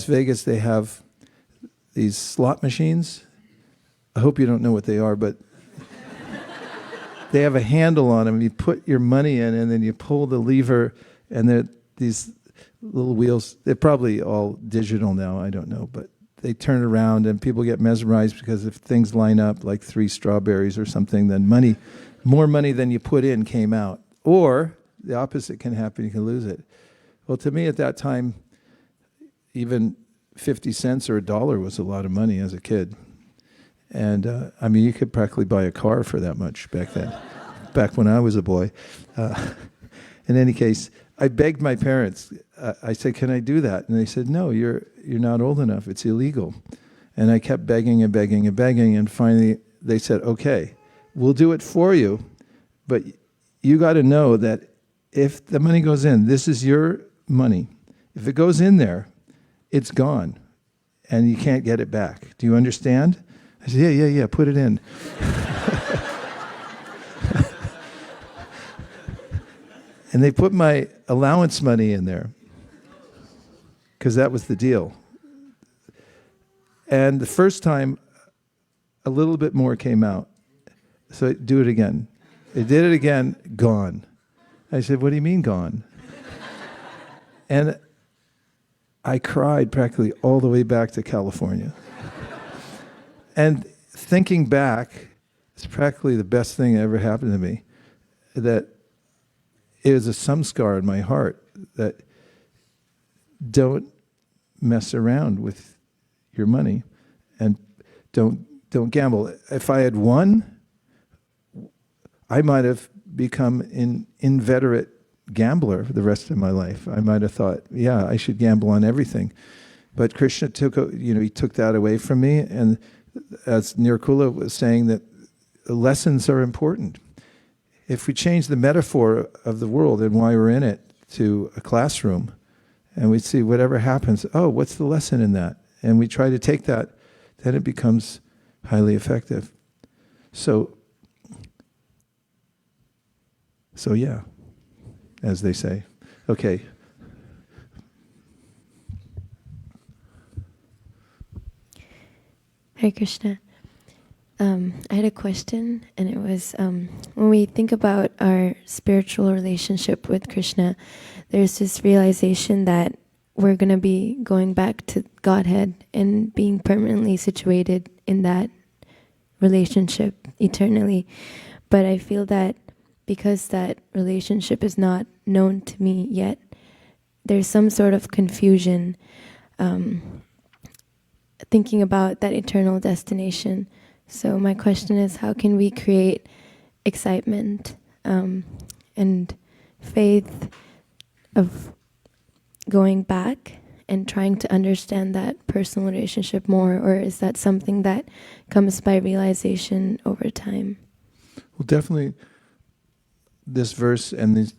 Vegas, they have these slot machines. I hope you don't know what they are, but they have a handle on them. You put your money in, and then you pull the lever, and they're these little wheels. They're probably all digital now, I don't know, but they turn around, and people get mesmerized because if things line up, like 3 strawberries or something, then more money than you put in came out. Or the opposite can happen, you can lose it. Well, to me at that time, even 50 cents or $1 was a lot of money as a kid. And you could practically buy a car for that much back then, back when I was a boy. In any case, I begged my parents. I said, "Can I do that?" And they said, "No, you're not old enough. It's illegal." And I kept begging and begging and begging, and finally they said, "Okay, we'll do it for you, but you got to know that if the money goes in, this is your money. If it goes in there, it's gone, and you can't get it back. Do you understand?" I said, yeah, put it in. And they put my allowance money in there, because that was the deal. And the first time, a little bit more came out. So do it again. They did it again, gone. I said, "What do you mean gone?" And I cried practically all the way back to California. And thinking back, it's practically the best thing that ever happened to me. That it was a samskar in my heart that don't mess around with your money, and don't gamble. If I had won, I might have become an inveterate gambler for the rest of my life. I might have thought, yeah, I should gamble on everything. But Kṛṣṇa took that away from me, and as Nirkula was saying, that lessons are important. If we change the metaphor of the world and why we're in it to a classroom, and we see whatever happens, oh, what's the lesson in that? And we try to take that, then it becomes highly effective. So yeah, as they say. Okay. Hare Krishna. I had a question, and it was, when we think about our spiritual relationship with Krishna, there's this realization that we're going to be going back to Godhead and being permanently situated in that relationship eternally. But I feel that because that relationship is not known to me yet, there's some sort of confusion thinking about that eternal destination. So my question is, how can we create excitement and faith of going back and trying to understand that personal relationship more, or is that something that comes by realization over time? Well, definitely this verse and this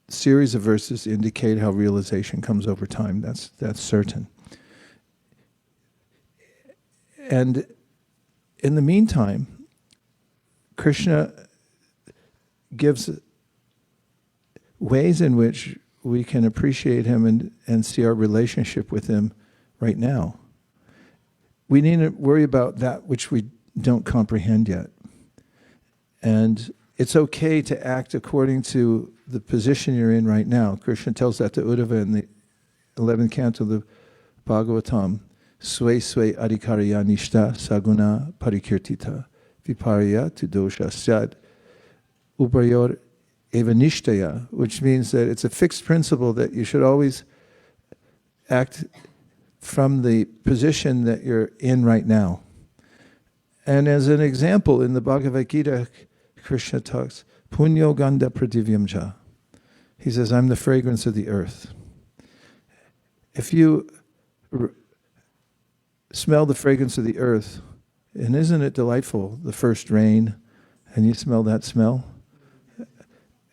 series of verses indicate how realization comes over time. That's certain. And in the meantime, Kṛṣṇa gives ways in which we can appreciate him and see our relationship with him right now. We need to worry about that which we don't comprehend yet. And it's okay to act according to the position you're in right now. Kṛṣṇa tells that to Uddhava in the 11th canto of the Bhagavatam. Sve sve adhikarya nishta saguna parikirtita viparya tu dosha sad upayor eva nishtaya, which means that it's a fixed principle that you should always act from the position that you're in right now. And as an example, in the Bhagavad-gītā, Kṛṣṇa talks, punyo ganda prativyamcha. He says, I'm the fragrance of the earth. If you smell the fragrance of the earth, and isn't it delightful, the first rain, and you smell that smell?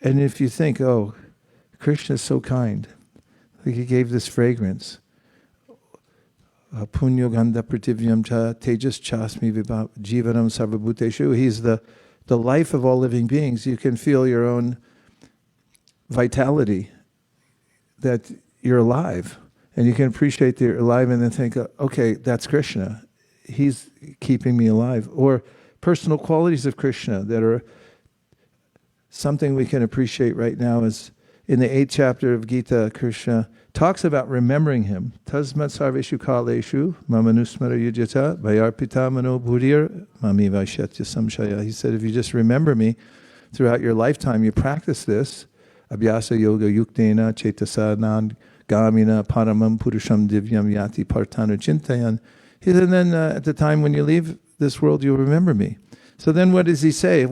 And if you think, oh, Kṛṣṇa is so kind, like he gave this fragrance, punyo ganda prativyam cha tejas chasmi vibhav jivanam sarvabhuteshu. He's the life of all living beings. You can feel your own vitality, that you're alive. And you can appreciate that you're alive and then think, okay, that's Kṛṣṇa. He's keeping me alive. Or personal qualities of Kṛṣṇa that are something we can appreciate right now is in the 8th chapter of Gita, Kṛṣṇa talks about remembering him. Tasmat sarveshu kaleshu mamanusmara yujata vayarpita mano bhurir mami vaishyatya samshaya. He said, if you just remember me throughout your lifetime, you practice this, abhyasa yoga yuktena chetasanan gamina paramam purusham divyam yati partana chintayan. He said, and then at the time when you leave this world, you'll remember me. So then what does he say?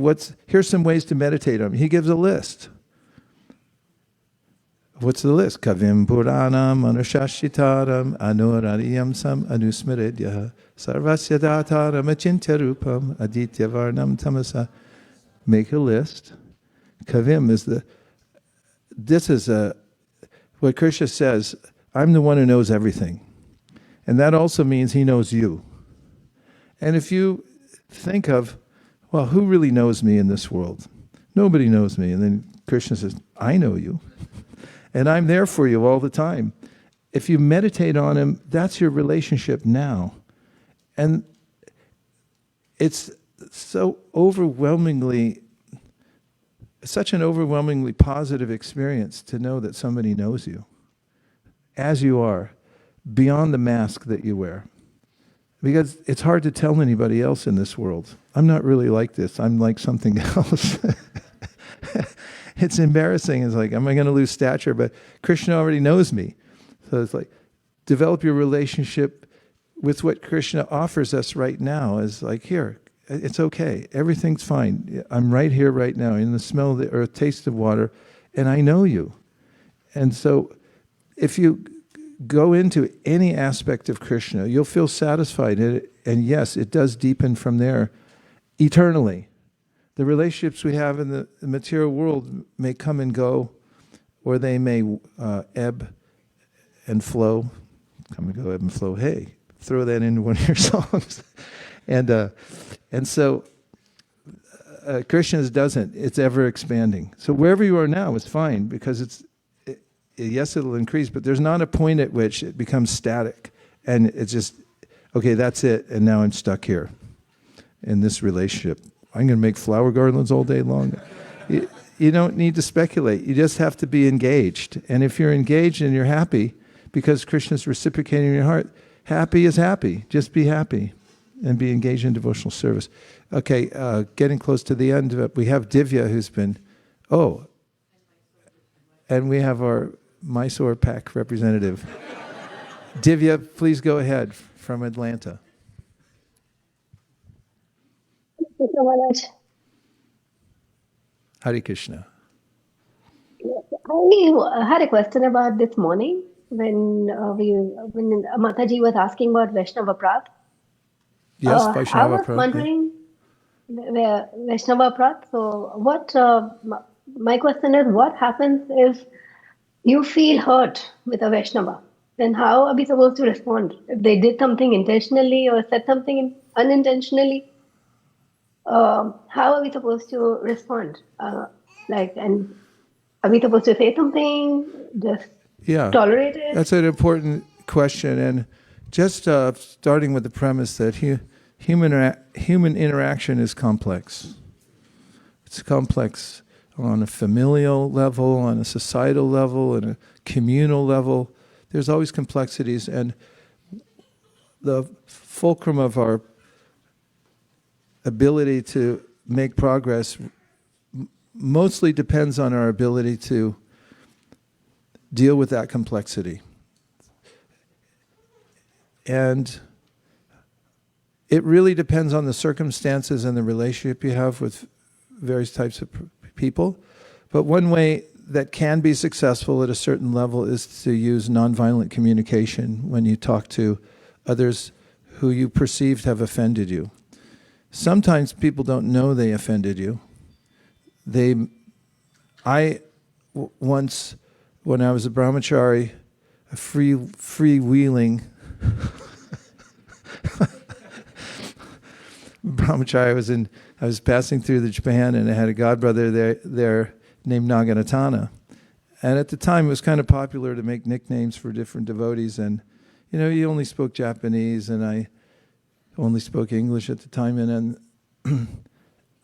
Here's some ways to meditate on him. He gives a list. What's the list? Kavim Puranam Anushashitaram Anurariyam Sam Anusmeredya Sarvasya Dataram Achintya Rupam Aditya Varnam Tamasa. Make a list. Kavim is what Kṛṣṇa says, I'm the one who knows everything. And that also means he knows you. And if you think of, well, who really knows me in this world? Nobody knows me. And then Kṛṣṇa says, I know you. And I'm there for you all the time. If you meditate on him, that's your relationship now. And it's such an overwhelmingly positive experience to know that somebody knows you as you are, beyond the mask that you wear. Because it's hard to tell anybody else in this world. I'm not really like this. I'm like something else. It's embarrassing. It's like, am I going to lose stature? But Kṛṣṇa already knows me. So it's like, develop your relationship with what Kṛṣṇa offers us right now. Is like, here, it's okay. Everything's fine. I'm right here, right now, in the smell of the earth, taste of water, and I know you. And so if you go into any aspect of Kṛṣṇa, you'll feel satisfied in it. And yes, it does deepen from there eternally. The relationships we have in the material world may come and go, or they may ebb and flow. Come and go, ebb and flow. Hey, throw that into one of your songs. And so Kṛṣṇa's doesn't. It's ever expanding. So wherever you are now is fine, because yes, it'll increase, but there's not a point at which it becomes static. And it's just, okay, that's it, and now I'm stuck here in this relationship. I'm going to make flower garlands all day long. You don't need to speculate. You just have to be engaged. And if you're engaged and you're happy, because Kṛṣṇa's reciprocating in your heart, happy is happy. Just be happy and be engaged in devotional service. Okay, getting close to the end. We have Divya who's been, and we have our Mysore Pack representative. Divya, please go ahead from Atlanta. Thank you so much. Hare Kṛṣṇa. I had a question about this morning when Mataji was asking about Vaishnava Prat. Yes, I Vaishnava was Prat. wondering where Vaishnava Prat. So what? My question is, what happens if you feel hurt with a Vaishnava? Then how are we supposed to respond? If they did something intentionally or said something unintentionally, how are we supposed to respond? Are we supposed to say something? Just tolerate it? That's an important question. And just starting with the premise that human interaction is complex. It's complex on a familial level, on a societal level, and a communal level. There's always complexities, and the fulcrum of our ability to make progress mostly depends on our ability to deal with that complexity. And it really depends on the circumstances and the relationship you have with various types of people. But one way that can be successful at a certain level is to use nonviolent communication when you talk to others who you perceived have offended you. Sometimes people don't know they offended you. Once, when I was a brahmachari, a freewheeling brahmachari, I was passing through Japan, and I had a godbrother there named Naganatana. And at the time, it was kind of popular to make nicknames for different devotees. And, he only spoke Japanese, and I only spoke English at the time. And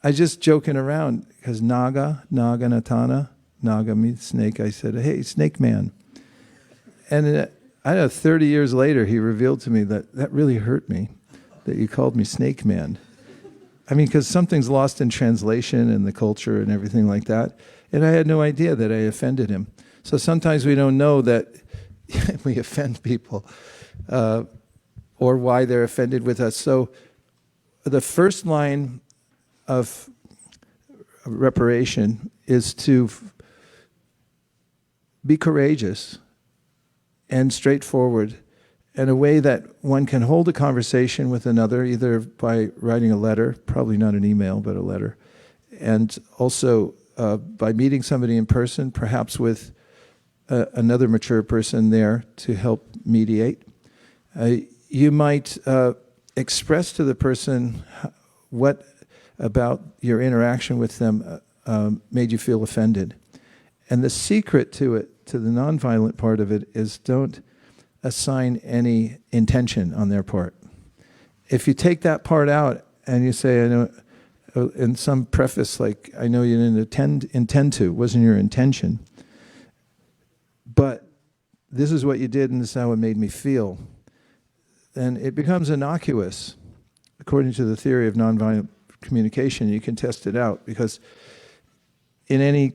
I just joking around, because Naganatana, Naga means snake. I said, "Hey, snake man." And I don't know, 30 years later, he revealed to me that really hurt me, that you called me snake man. I mean, because something's lost in translation and the culture and everything like that. And I had no idea that I offended him. So sometimes we don't know that we offend people or why they're offended with us. So the first line of reparation is to be courageous and straightforward in a way that one can hold a conversation with another, either by writing a letter, probably not an email, but a letter, and also by meeting somebody in person, perhaps with another mature person there to help mediate. You might express to the person what about your interaction with them made you feel offended. And the secret to it, to the nonviolent part of it, is don't assign any intention on their part. If you take that part out and you say, I know, in some preface, like, I know you didn't intend to, it wasn't your intention, but this is what you did and this is how it made me feel, then it becomes innocuous. According to the theory of nonviolent communication, you can test it out, because in any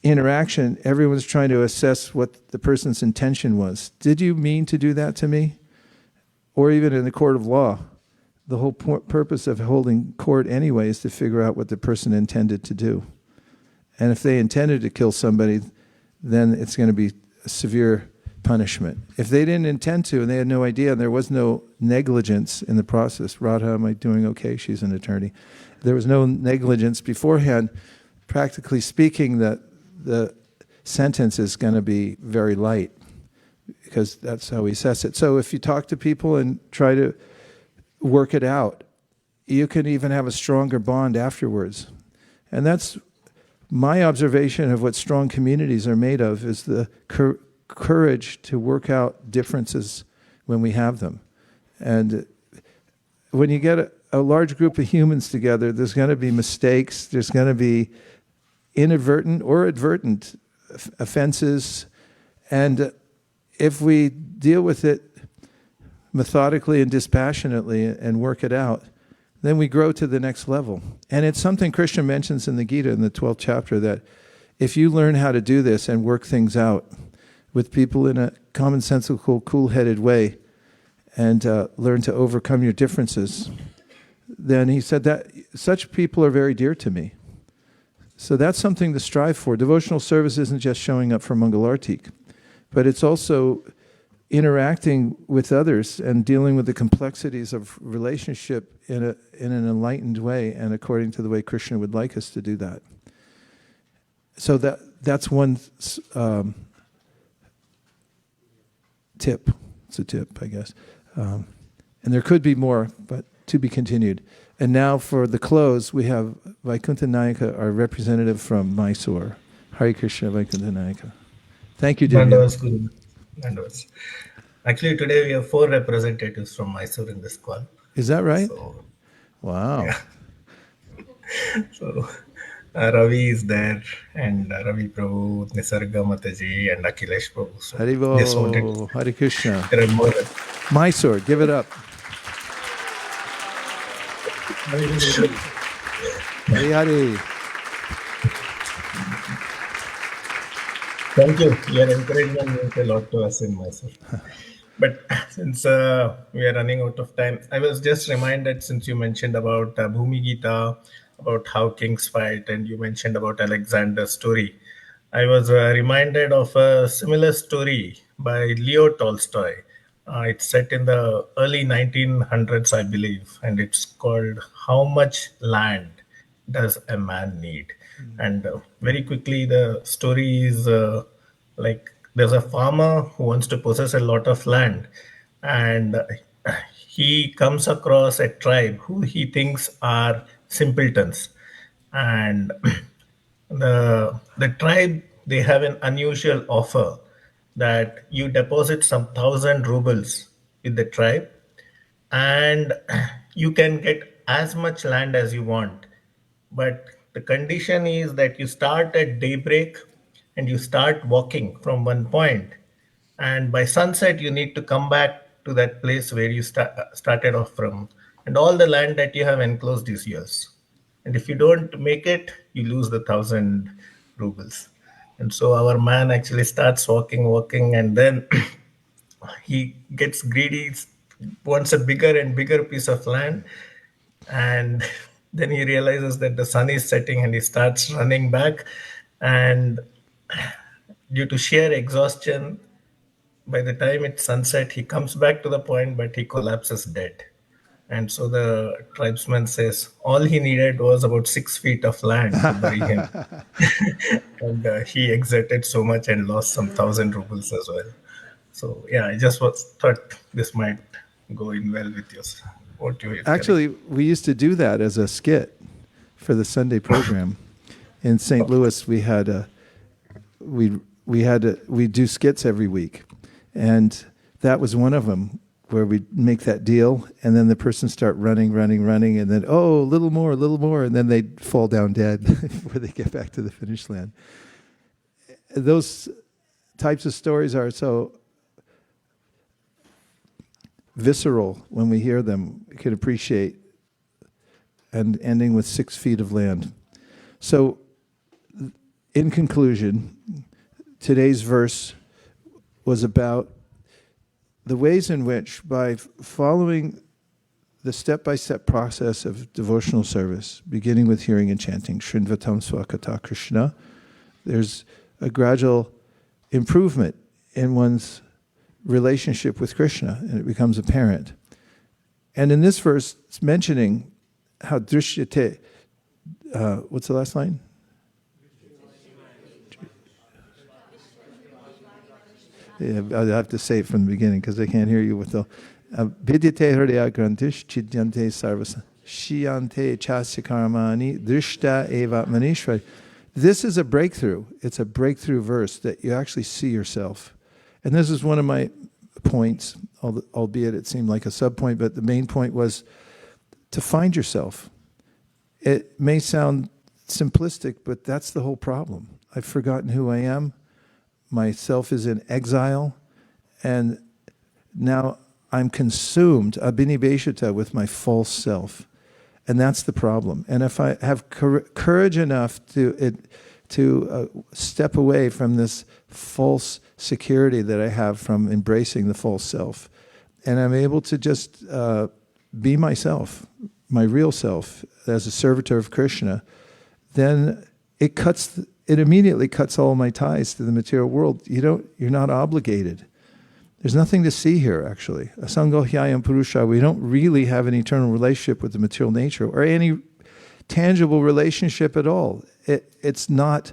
interaction, everyone's trying to assess what the person's intention was. Did you mean to do that to me? Or even in the court of law, the whole purpose of holding court anyway is to figure out what the person intended to do. And if they intended to kill somebody, then it's going to be a severe punishment. If they didn't intend to and they had no idea and there was no negligence in the process, Radha, am I doing okay? She's an attorney. There was no negligence beforehand. Practically speaking, the sentence is going to be very light, because that's how we assess it. So if you talk to people and try to work it out, you can even have a stronger bond afterwards. And that's my observation of what strong communities are made of, is the courage to work out differences when we have them. And when you get a large group of humans together, there's going to be mistakes, there's going to be inadvertent or advertent offenses, and if we deal with it methodically and dispassionately and work it out, then we grow to the next level. And it's something Kṛṣṇa mentions in the Gita in the 12th chapter, that if you learn how to do this and work things out with people in a commonsensical, cool-headed way, and learn to overcome your differences, then he said that such people are very dear to me. So that's something to strive for. Devotional service isn't just showing up for Mangalartik, but it's also interacting with others and dealing with the complexities of relationship in an enlightened way and according to the way Kṛṣṇa would like us to do that. So that's one tip. It's a tip, I guess. And there could be more, but to be continued. And now for the close, we have Vaikuntha Nayaka, our representative from Mysore. Hare Krishna Vaikuntanayaka. Thank you, Divya. Dandavats, Guru. Dandavats. Actually, today we have 4 representatives from Mysore in this call. Is that right? So, Wow. yeah. So, Ravi is there, and Ravi Prabhu, Nisarga Mataji, and Akhilesh Prabhu. So, just wanted Haribo, Hare Krishna. there are more. Mysore, give it up. Hare Hare. Thank you. Your encouragement means a lot to us in Mysore. But since we are running out of time, I was just reminded, since you mentioned about Bhagavad-gītā, about how kings fight, and you mentioned about Alexander's story. I was reminded of a similar story by Leo Tolstoy. It's set in the early 1900s, I believe, and it's called How Much Land Does a Man Need? And very quickly, the story is like there's a farmer who wants to possess a lot of land, and he comes across a tribe who he thinks are simpletons. And the tribe, they have an unusual offer that you deposit some 1,000 rubles with the tribe, and you can get as much land as you want. But the condition is that you start at daybreak and you start walking from one point, and by sunset you need to come back to that place where you started off from, and all the land that you have enclosed is yours. And if you don't make it, you lose the 1,000 rubles. And so our man actually starts walking, and then he gets greedy, wants a bigger and bigger piece of land, and then he realizes that the sun is setting, and he starts running back, and due to sheer exhaustion, by the time it's sunset, he comes back to the point, but he collapses dead. And so the tribesman says all he needed was about 6 feet of land to bury him. And he exerted so much and lost some 1,000 rubles as well. So yeah, I just thought this might go in well with yours. What you Actually, we used to do that as a skit for the Sunday program. In St. Louis, we do skits every week, and that was one of them, where we make that deal, and then the person start running, and then, oh, a little more, and then they'd fall down dead before they get back to the finish line. Those types of stories are so visceral when we hear them. We can appreciate, and ending with 6 feet of land. So, in conclusion, today's verse was about the ways in which, by following the step-by-step process of devotional service, beginning with hearing and chanting, Shrinvatam Swakata Kṛṣṇa, there's a gradual improvement in one's relationship with Krishna, and it becomes apparent. And in this verse, it's mentioning how drishyate, what's the last line? Yeah, I'll have to say it from the beginning because I can't hear you with the Vidyate hridaya grantish chidyante sarvasa shiyante chasya karmani drishta eva manishvari. This is a breakthrough. It's a breakthrough verse that you actually see yourself. And this is one of my points, albeit it seemed like a sub-point, but the main point was to find yourself. It may sound simplistic, but that's the whole problem. I've forgotten who I am. Myself is in exile, and now I'm consumed, abhinibheshita, with my false self. And that's the problem. And if I have courage enough to step away from this false security that I have from embracing the false self, and I'm able to just be myself, my real self, as a servitor of Krishna, then it immediately cuts all my ties to the material world. You're not obligated. There's nothing to see here, actually. Asango hyayam purusha, we don't really have an eternal relationship with the material nature or any tangible relationship at all. It's not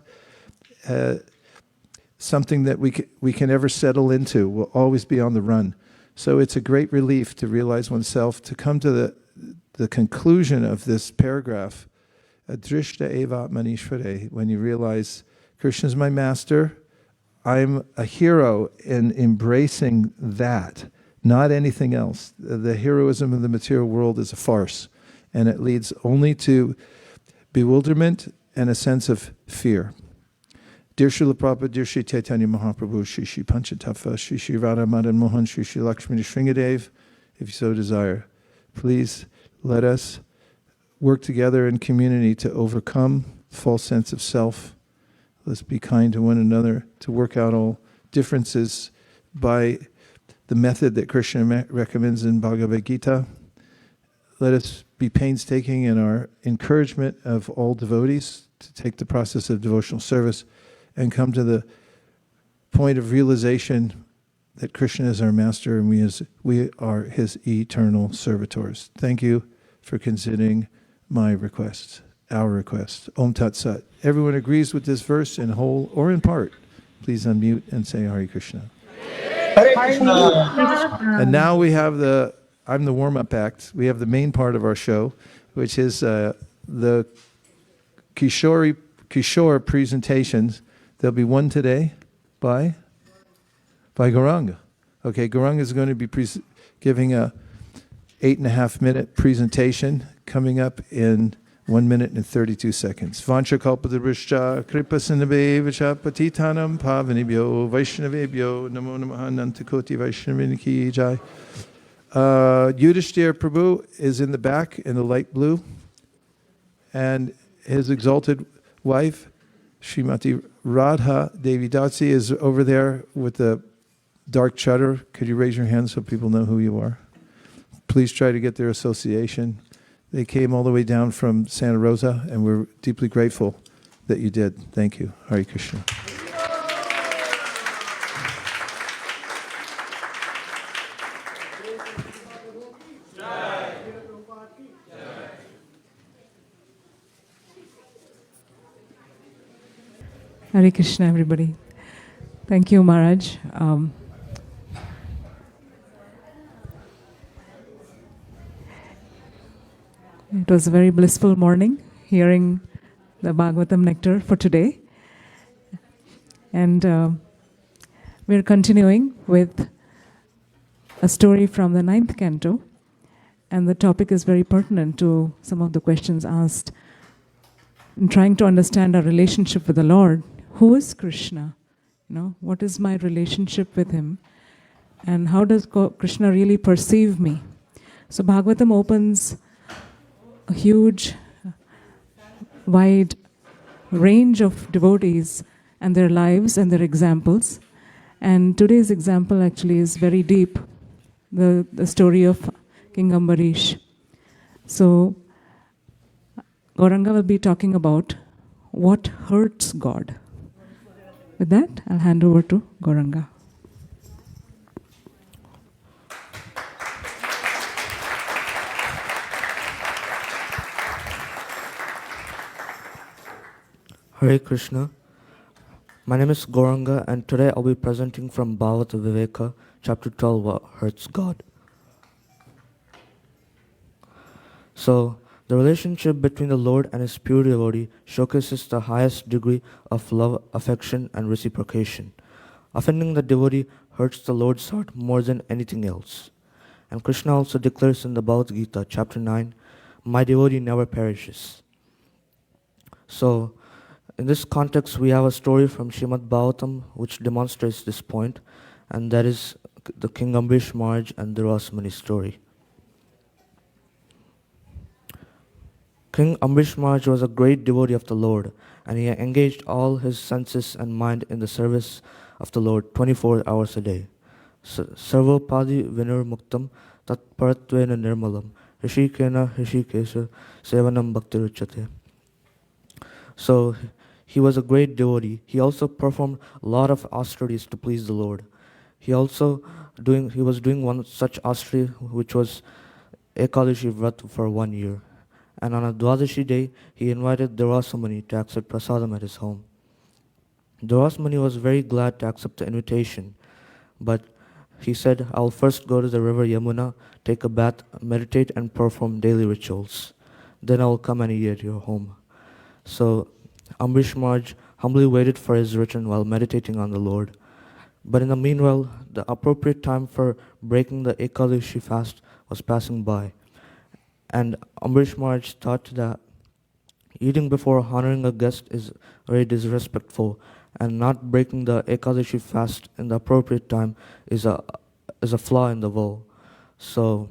something that we can ever settle into. We'll always be on the run. So it's a great relief to realize oneself, to come to the conclusion of this paragraph, Drishta eva manishvare, when you realize Krishna is my master. I'm a hero in embracing that, not anything else. The heroism of the material world is a farce, and it leads only to bewilderment and a sense of fear. Dear Srila Prabhupada, dear Sri Chaitanya Mahaprabhu, Shri Shri Panchatattva, Shri Shri Radha Madan Mohan, Shri Shri Lakshmana Shringadev, if you so desire, please let us work together in community to overcome false sense of self. Let's be kind to one another, to work out all differences by the method that Kṛṣṇa recommends in Bhagavad-gītā. Let us be painstaking in our encouragement of all devotees to take the process of devotional service and come to the point of realization that Kṛṣṇa is our master and we are his eternal servitors. Thank you for considering my request, our request. Om Tat Sat. Everyone agrees with this verse in whole or in part. Please unmute and say Hare Kṛṣṇa. Hare Krishna. And now we have I'm the warm-up act. We have the main part of our show, which is the Kishore presentations. There'll be one today by Gauranga. Okay, Gauranga is going to be giving a 8.5-minute presentation coming up in 1 minute and 32 seconds. Vancha kalpadrishcha kripa sindhabevacha patitanam pavanibhyo vaishnavebhyo namo namaha nantakoti vaishnaviniki jai. Yudhishthira Prabhu is in the back in the light blue, and his exalted wife, Srimati Radha Devi Datsi, is over there with the dark chutter. Could you raise your hand so people know who you are? Please try to get their association. They came all the way down from Santa Rosa, and we're deeply grateful that you did. Thank you. Hare Krishna. Hare Krishna, everybody. Thank you, Maharaj. It was a very blissful morning hearing the Bhagavatam nectar for today. And we're continuing with a story from the 9th canto. And the topic is very pertinent to some of the questions asked. In trying to understand our relationship with the Lord, who is Kṛṣṇa? What is my relationship with him? And how does Kṛṣṇa really perceive me? So Bhagavatam opens a huge, wide range of devotees and their lives and their examples. And today's example actually is very deep, the story of King Ambarish. So Gauranga will be talking about what hurts God. With that, I'll hand over to Gauranga. Hare Krishna. My name is Gauranga, and today I'll be presenting from Bhagavad-gītā, chapter 12, What Hurts God. So, the relationship between the Lord and his pure devotee showcases the highest degree of love, affection, and reciprocation. Offending the devotee hurts the Lord's heart more than anything else. And Kṛṣṇa also declares in the Bhagavad-gītā, chapter 9, my devotee never perishes. So, in this context, we have a story from Srimad Bhagavatam which demonstrates this point, and that is the King Ambarish Maharaj and Durvasa Muni story. King Ambarish Maharaj was a great devotee of the Lord, and he engaged all his senses and mind in the service of the Lord 24 hours a day. Sarvapadi vinur muktam tat paratvena nirmalam rishikena rishikesha sevanam bhaktiruchate. So he was a great devotee. He also performed a lot of austerities to please the Lord. He was doing one such austerity which was Ekadashi Vrat for 1 year. And on a Dwadashi day, he invited Durvasa Muni to accept prasadam at his home. Durvasa Muni was very glad to accept the invitation, but he said, I'll first go to the river Yamuna, take a bath, meditate, and perform daily rituals. Then I'll come and eat at your home. So Ambarish Maharaj humbly waited for his return while meditating on the Lord. But in the meanwhile, the appropriate time for breaking the Ekadashi fast was passing by, and Ambrish Maharaj thought that eating before honoring a guest is very disrespectful, and not breaking the Ekadashi fast in the appropriate time is a flaw in the vow. So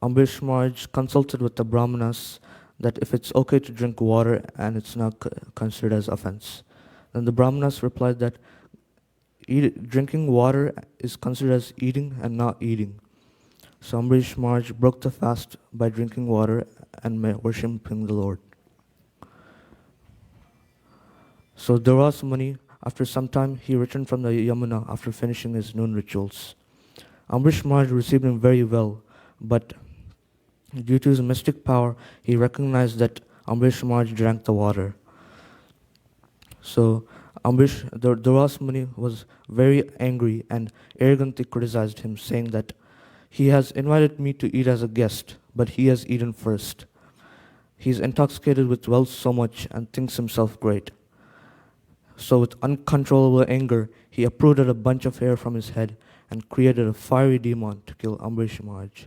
Ambrish Maharaj consulted with the Brahmanas that if it's okay to drink water and it's not considered as offense. Then the Brahmanas replied that drinking water is considered as eating and not eating. So Ambrish Maharaj broke the fast by drinking water and worshipping the Lord. So Duras Muni, after some time, he returned from the Yamuna after finishing his noon rituals. Ambrish Maharaj received him very well, but due to his mystic power, he recognized that Ambrish Maharaj drank the water. So Duras Muni was very angry and arrogantly criticized him, saying that he has invited me to eat as a guest, but he has eaten first. He is intoxicated with wealth so much and thinks himself great. So with uncontrollable anger, he uprooted a bunch of hair from his head and created a fiery demon to kill Ambrish Maharaj.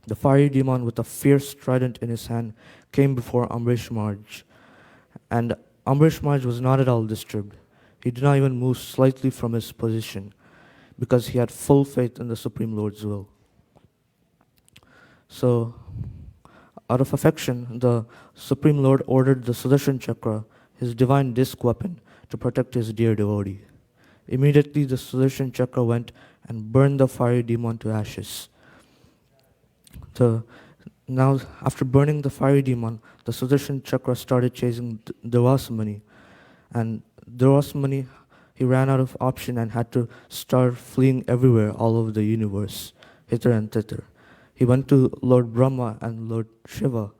The fiery demon, with a fierce trident in his hand, came before Ambrish Maharaj. And Ambrish Maharaj was not at all disturbed. He did not even move slightly from his position, because he had full faith in the Supreme Lord's will. So, out of affection, the Supreme Lord ordered the Sudarshan Chakra, his divine disc weapon, to protect his dear devotee. Immediately the Sudarshan Chakra went and burned the fiery demon to ashes. Now, after burning the fiery demon, the Sudarshan Chakra started chasing Duras-Muni. And Duras-Muni, he ran out of option and had to start fleeing everywhere all over the universe, hither and thither. He went to Lord Brahma and Lord Shiva,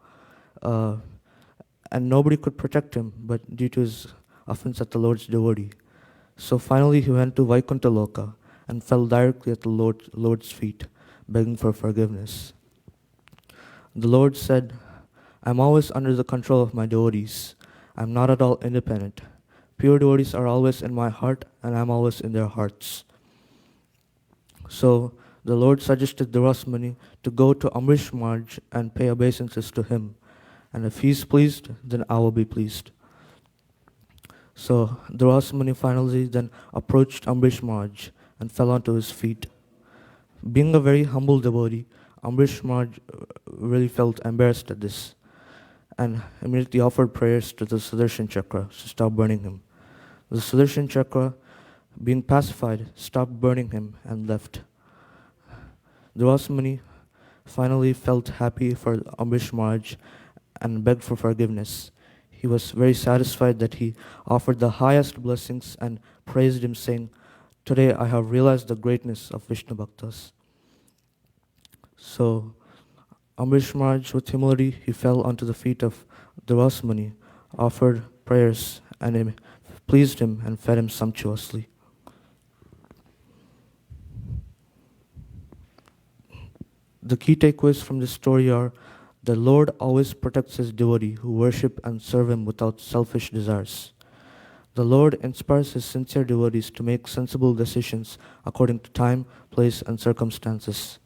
and nobody could protect him, but due to his offense at the Lord's devotee. So finally he went to Vaikuntha Loka and fell directly at the Lord's feet, begging for forgiveness. The Lord said, "I'm always under the control of my devotees. I'm not at all independent. Pure devotees are always in my heart, and I'm always in their hearts." So the Lord suggested Duras-Muni to go to Ambrish Maharaj and pay obeisances to him. And if he's pleased, then I will be pleased. So Duras-Muni finally then approached Ambrish Maharaj and fell onto his feet. Being a very humble devotee, Ambrish Maharaj really felt embarrassed at this, and immediately offered prayers to the Sudarshan Chakra to stop burning him. The Sudarshan Chakra, being pacified, stopped burning him and left. Duras-Muni finally felt happy for Ambrish Maharaj and begged for forgiveness. He was very satisfied that he offered the highest blessings and praised him, saying, "Today I have realized the greatness of Vishnu Bhaktas." So Ambrish Maharaj, with humility, he fell onto the feet of Duras-Muni, offered prayers, and it pleased him and fed him sumptuously. The key takeaways from this story are: the Lord always protects his devotee who worship and serve him without selfish desires. The Lord inspires his sincere devotees to make sensible decisions according to time, place, and circumstances.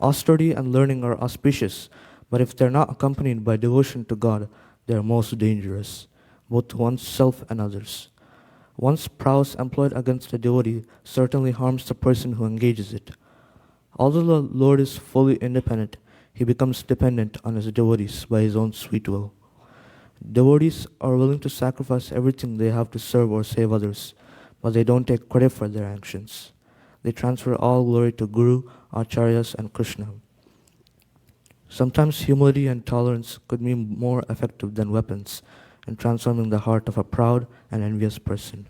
Austerity and learning are auspicious, but if they're not accompanied by devotion to God, they are most dangerous, both to oneself and others. One's prowess employed against a devotee certainly harms the person who engages it. Although the Lord is fully independent, he becomes dependent on his devotees by his own sweet will. Devotees are willing to sacrifice everything they have to serve or save others, but they don't take credit for their actions. They transfer all glory to Guru, Acharyas, and Kṛṣṇa. Sometimes humility and tolerance could be more effective than weapons in transforming the heart of a proud and envious person.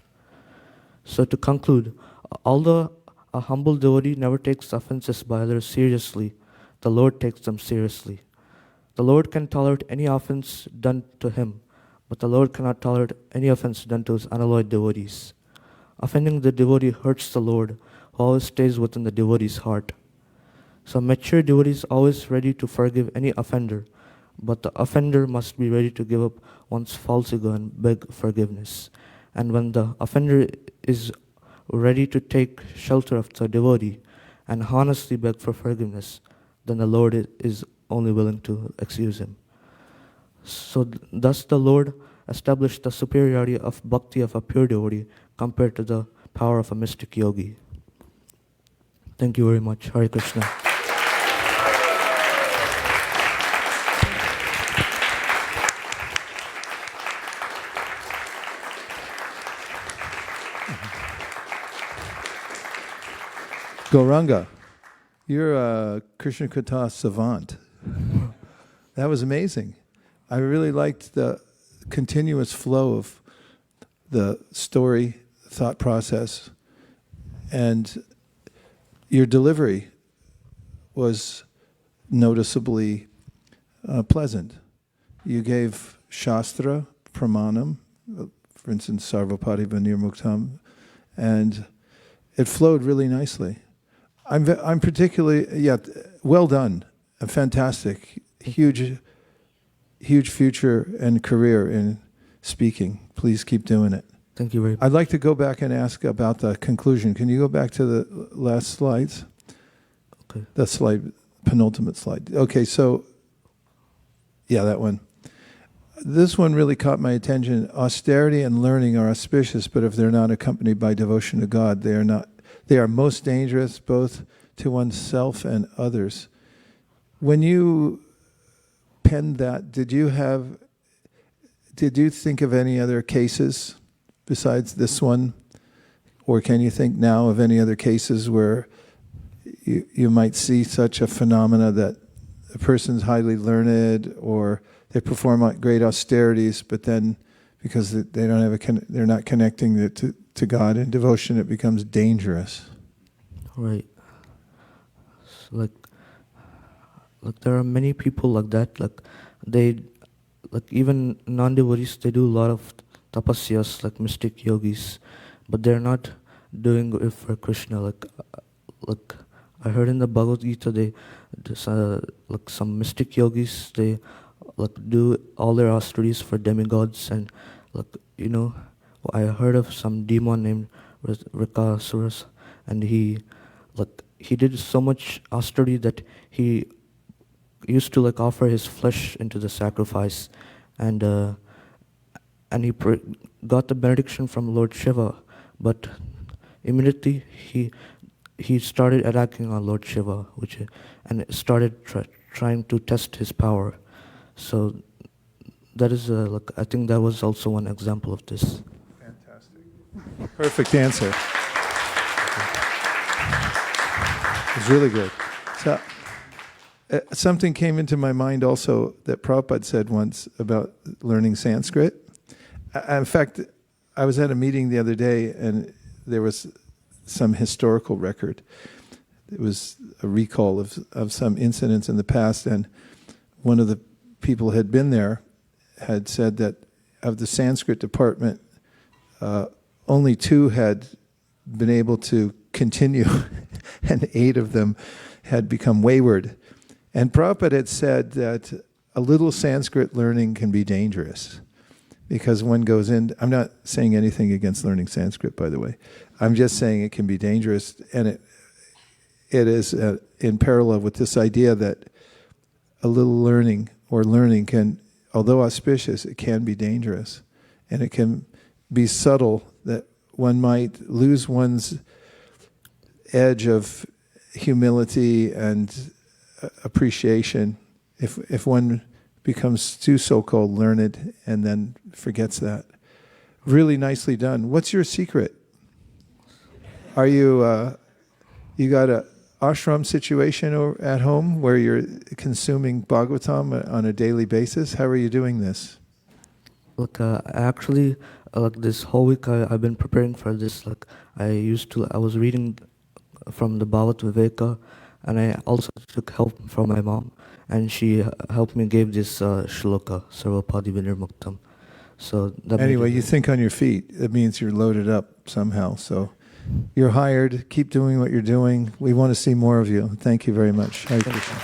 So to conclude, although a humble devotee never takes offenses by others seriously, the Lord takes them seriously. The Lord can tolerate any offense done to him, but the Lord cannot tolerate any offense done to his unalloyed devotees. Offending the devotee hurts the Lord, who always stays within the devotee's heart. So mature devotees always ready to forgive any offender, but the offender must be ready to give up one's false ego and beg forgiveness. And when the offender is ready to take shelter of the devotee and honestly beg for forgiveness, then the Lord is only willing to excuse him. So thus the Lord established the superiority of bhakti of a pure devotee compared to the power of a mystic yogi. Thank you very much. Hare Krishna. Gauranga, you're a Krishna Katha savant. That was amazing. I really liked the continuous flow of the story, thought process, and your delivery was noticeably pleasant. You gave Shastra, Pramanam, for instance, Sarvapati Vinirmuktam, and it flowed really nicely. I'm particularly, well done, fantastic, huge future and career in speaking. Please keep doing it. Thank you very much. I'd like to go back and ask about the conclusion. Can you go back to the last slides? Okay. The slide, penultimate slide. Okay, so, that one. This one really caught my attention. Austerity and learning are auspicious, but if they're not accompanied by devotion to God, they are not. They are most dangerous both to oneself and others. When you penned that, did you think of any other cases besides this one? Or can you think now of any other cases where you might see such a phenomena that a person's highly learned or they perform great austerities, but then because they don't have they're not connecting it to God in devotion, it becomes dangerous. Right. So like there are many people like that. Even non-devotees, they do a lot of tapasyas, like mystic yogis, but they're not doing it for Krishna. Like I heard in the Bhagavad-gītā, some mystic yogis, they do all their austerities for demigods, and I heard of some demon named Rikasuras, and he did so much austerity that he used to offer his flesh into the sacrifice, and he got the benediction from Lord Shiva, but immediately he started attacking on Lord Shiva, and started trying to test his power. So that is I think that was also one example of this. Fantastic. Perfect answer. It's really good. So something came into my mind also that Prabhupada said once about learning Sanskrit. In fact, I was at a meeting the other day and there was some historical record. It was a recall of some incidents in the past, and one of the people who had been there had said that of the Sanskrit department, only 2 had been able to continue and 8 of them had become wayward. And Prabhupada had said that a little Sanskrit learning can be dangerous because one goes in. I'm not saying anything against learning Sanskrit, by the way. I'm just saying it can be dangerous, and it is in parallel with this idea that a little learning can, although auspicious, it can be dangerous, and it can be subtle that one might lose one's edge of humility and appreciation if one becomes too so-called learned and then forgets that. Really nicely done. What's your secret? Are you got a ashram situation at home where you're consuming Bhagavatam on a daily basis? How are you doing this? Actually, this whole week I've been preparing for this. I was reading from the Bhagavad-gītā, and I also took help from my mom, and she helped me give this shloka, Sarvapati Vinirmuktam. So anyway, you think on your feet. It means you're loaded up somehow. So you're hired. Keep doing what you're doing. We want to see more of you. Thank you very much. Hare Krishna.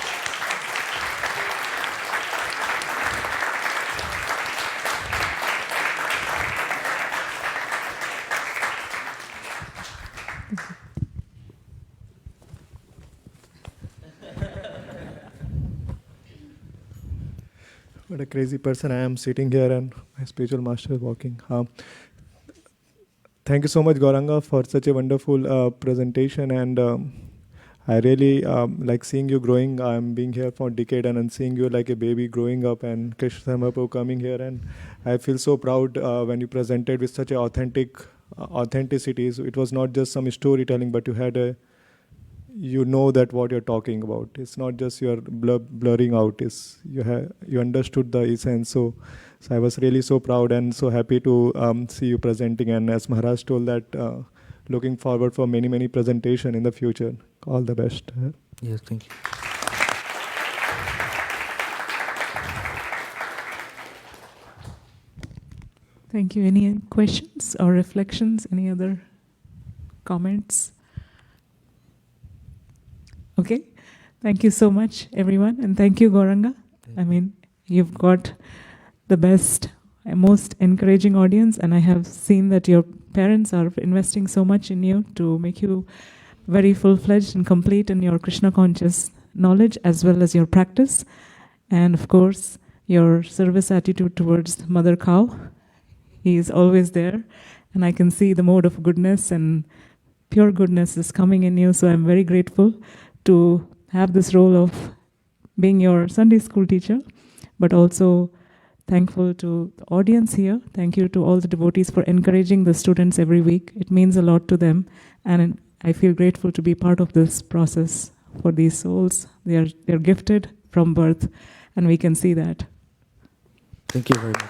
what a crazy person I am sitting here and my spiritual master is walking. Thank you so much, Gauranga, for such a wonderful presentation. And I really like seeing you growing. I'm being here for a decade and seeing you like a baby growing up, and Kṛṣṇa Mahaprabhu coming here. And I feel so proud when you presented with such a authenticity. So it was not just some storytelling, but you had you know that what you're talking about. It's not just you're blurring out. You understood the essence. So I was really so proud and so happy to see you presenting. And as Maharaj told that, looking forward for many, many presentations in the future. All the best. Yes, thank you. Thank you. Any questions or reflections? Any other comments? Okay. Thank you so much, everyone. And thank you, Gauranga. I mean, you've got the best and most encouraging audience. And I have seen that your parents are investing so much in you to make you very full-fledged and complete in your Krishna conscious knowledge as well as your practice. And of course, your service attitude towards Mother Cow. He is always there. And I can see the mode of goodness and pure goodness is coming in you. So I'm very grateful to have this role of being your Sunday school teacher, but also thankful to the audience here. Thank you to all the devotees for encouraging the students every week. It means a lot to them. And I feel grateful to be part of this process for these souls. They're gifted from birth, and we can see that. Thank you very much.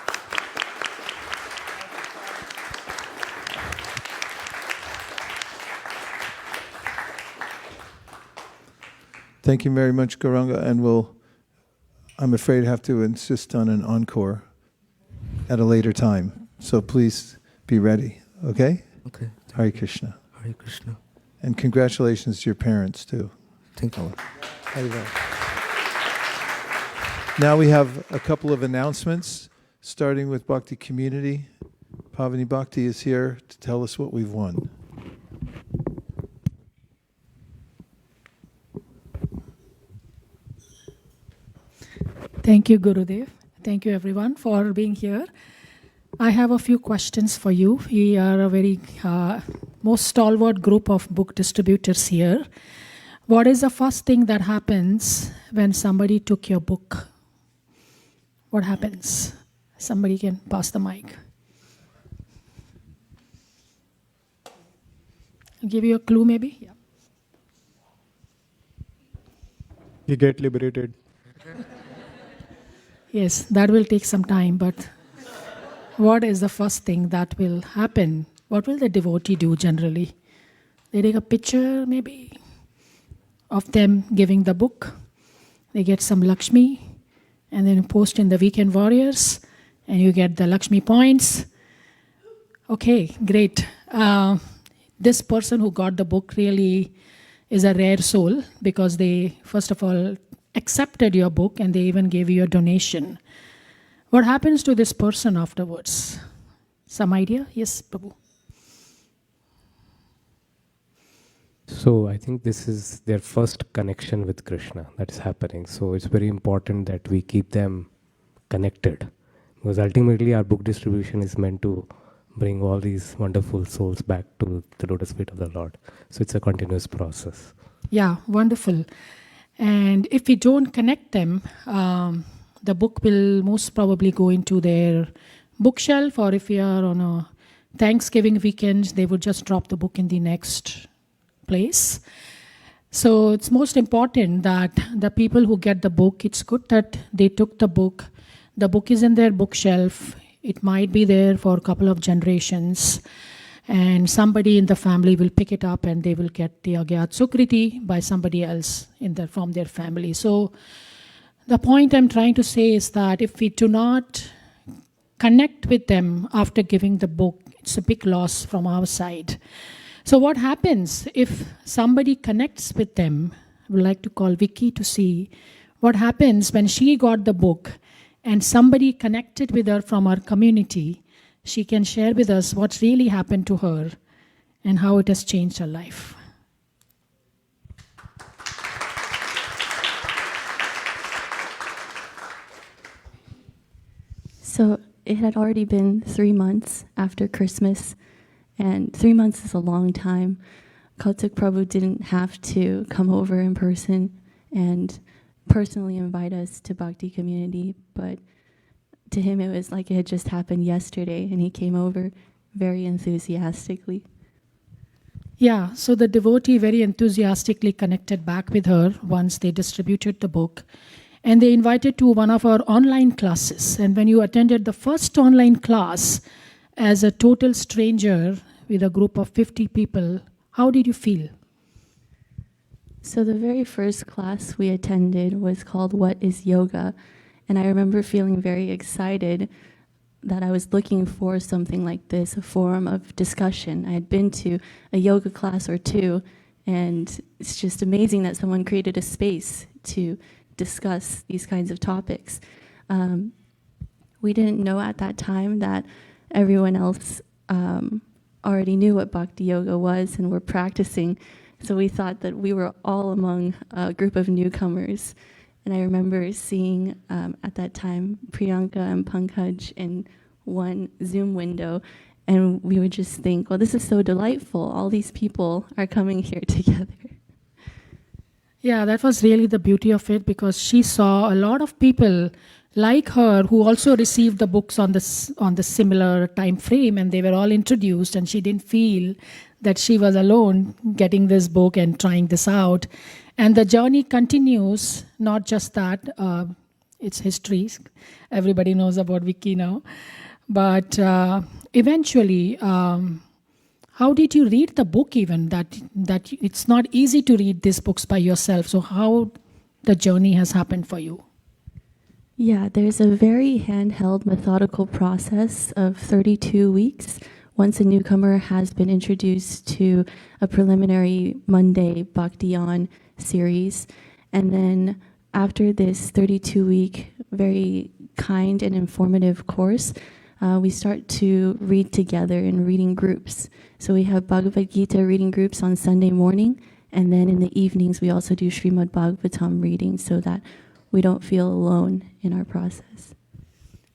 Thank you very much, Gauranga, and I'm afraid, have to insist on an encore at a later time. So please be ready, okay? Okay. Hare Krishna. Hare Krishna. And congratulations to your parents, too. Thank you. Now we have a couple of announcements, starting with Bhakti Community. Pavani Bhakti is here to tell us what we've won. Thank you, Gurudev. Thank you, everyone, for being here. I have a few questions for you. We are a very most stalwart group of book distributors here. What is the first thing that happens when somebody took your book? What happens? Somebody can pass the mic. I'll give you a clue, maybe? Yeah. You get liberated. Yes, that will take some time, but what is the first thing that will happen? What will the devotee do generally? They take a picture, maybe, of them giving the book. They get some Lakshmi, and then post in the Weekend Warriors, and you get the Lakshmi points. Okay, great. This person who got the book really is a rare soul, because they, first of all, accepted your book and they even gave you a donation. What happens to this person afterwards? Some idea? Yes, Prabhu. So I think this is their first connection with Krishna that is happening. So it's very important that we keep them connected, because ultimately our book distribution is meant to bring all these wonderful souls back to the lotus feet of the Lord. So it's a continuous process. Yeah, wonderful. And if we don't connect them, the book will most probably go into their bookshelf, or if we are on a Thanksgiving weekend, they would just drop the book in the next place. So it's most important that the people who get the book, it's good that they took the book. The book is in their bookshelf. It might be there for a couple of generations. And somebody in the family will pick it up and they will get the Agyat Sukriti by somebody else from their family. So the point I'm trying to say is that if we do not connect with them after giving the book, it's a big loss from our side. So what happens if somebody connects with them? I would like to call Vicky to see what happens when she got the book and somebody connected with her from our community. She can share with us what's really happened to her and how it has changed her life. it had already been 3 months after Christmas, and 3 months is a long time. Kautuk Prabhu didn't have to come over in person and personally invite us to Bhakti community, but to him it was like it had just happened yesterday, and he came over very enthusiastically. Yeah, so the devotee very enthusiastically connected back with her once they distributed the book. And they invited to one of our online classes. And when you attended the first online class as a total stranger with a group of 50 people, how did you feel? So the very first class we attended was called What is Yoga? And I remember feeling very excited that I was looking for something like this, a forum of discussion. I had been to a yoga class or two, and it's just amazing that someone created a space to discuss these kinds of topics. We didn't know at that time that everyone else already knew what Bhakti Yoga was and were practicing, so we thought that we were all among a group of newcomers. And I remember seeing at that time Priyanka and Pankaj in one Zoom window, and we would just think, well, this is so delightful. All these people are coming here together. Yeah, that was really the beauty of it, because she saw a lot of people like her who also received the books on the similar time frame, and they were all introduced, and she didn't feel that she was alone getting this book and trying this out. And the journey continues, not just that, it's history. Everybody knows about Vicky now. But eventually, how did you read the book even? That it's not easy to read these books by yourself. So how the journey has happened for you? Yeah, there's a very handheld, methodical process of 32 weeks. Once a newcomer has been introduced to a preliminary Monday Bhakti-on series, and then after this 32-week, very kind and informative course, we start to read together in reading groups. So we have Bhagavad-gītā reading groups on Sunday morning, and then in the evenings we also do Srimad Bhagavatam reading so that we don't feel alone in our process.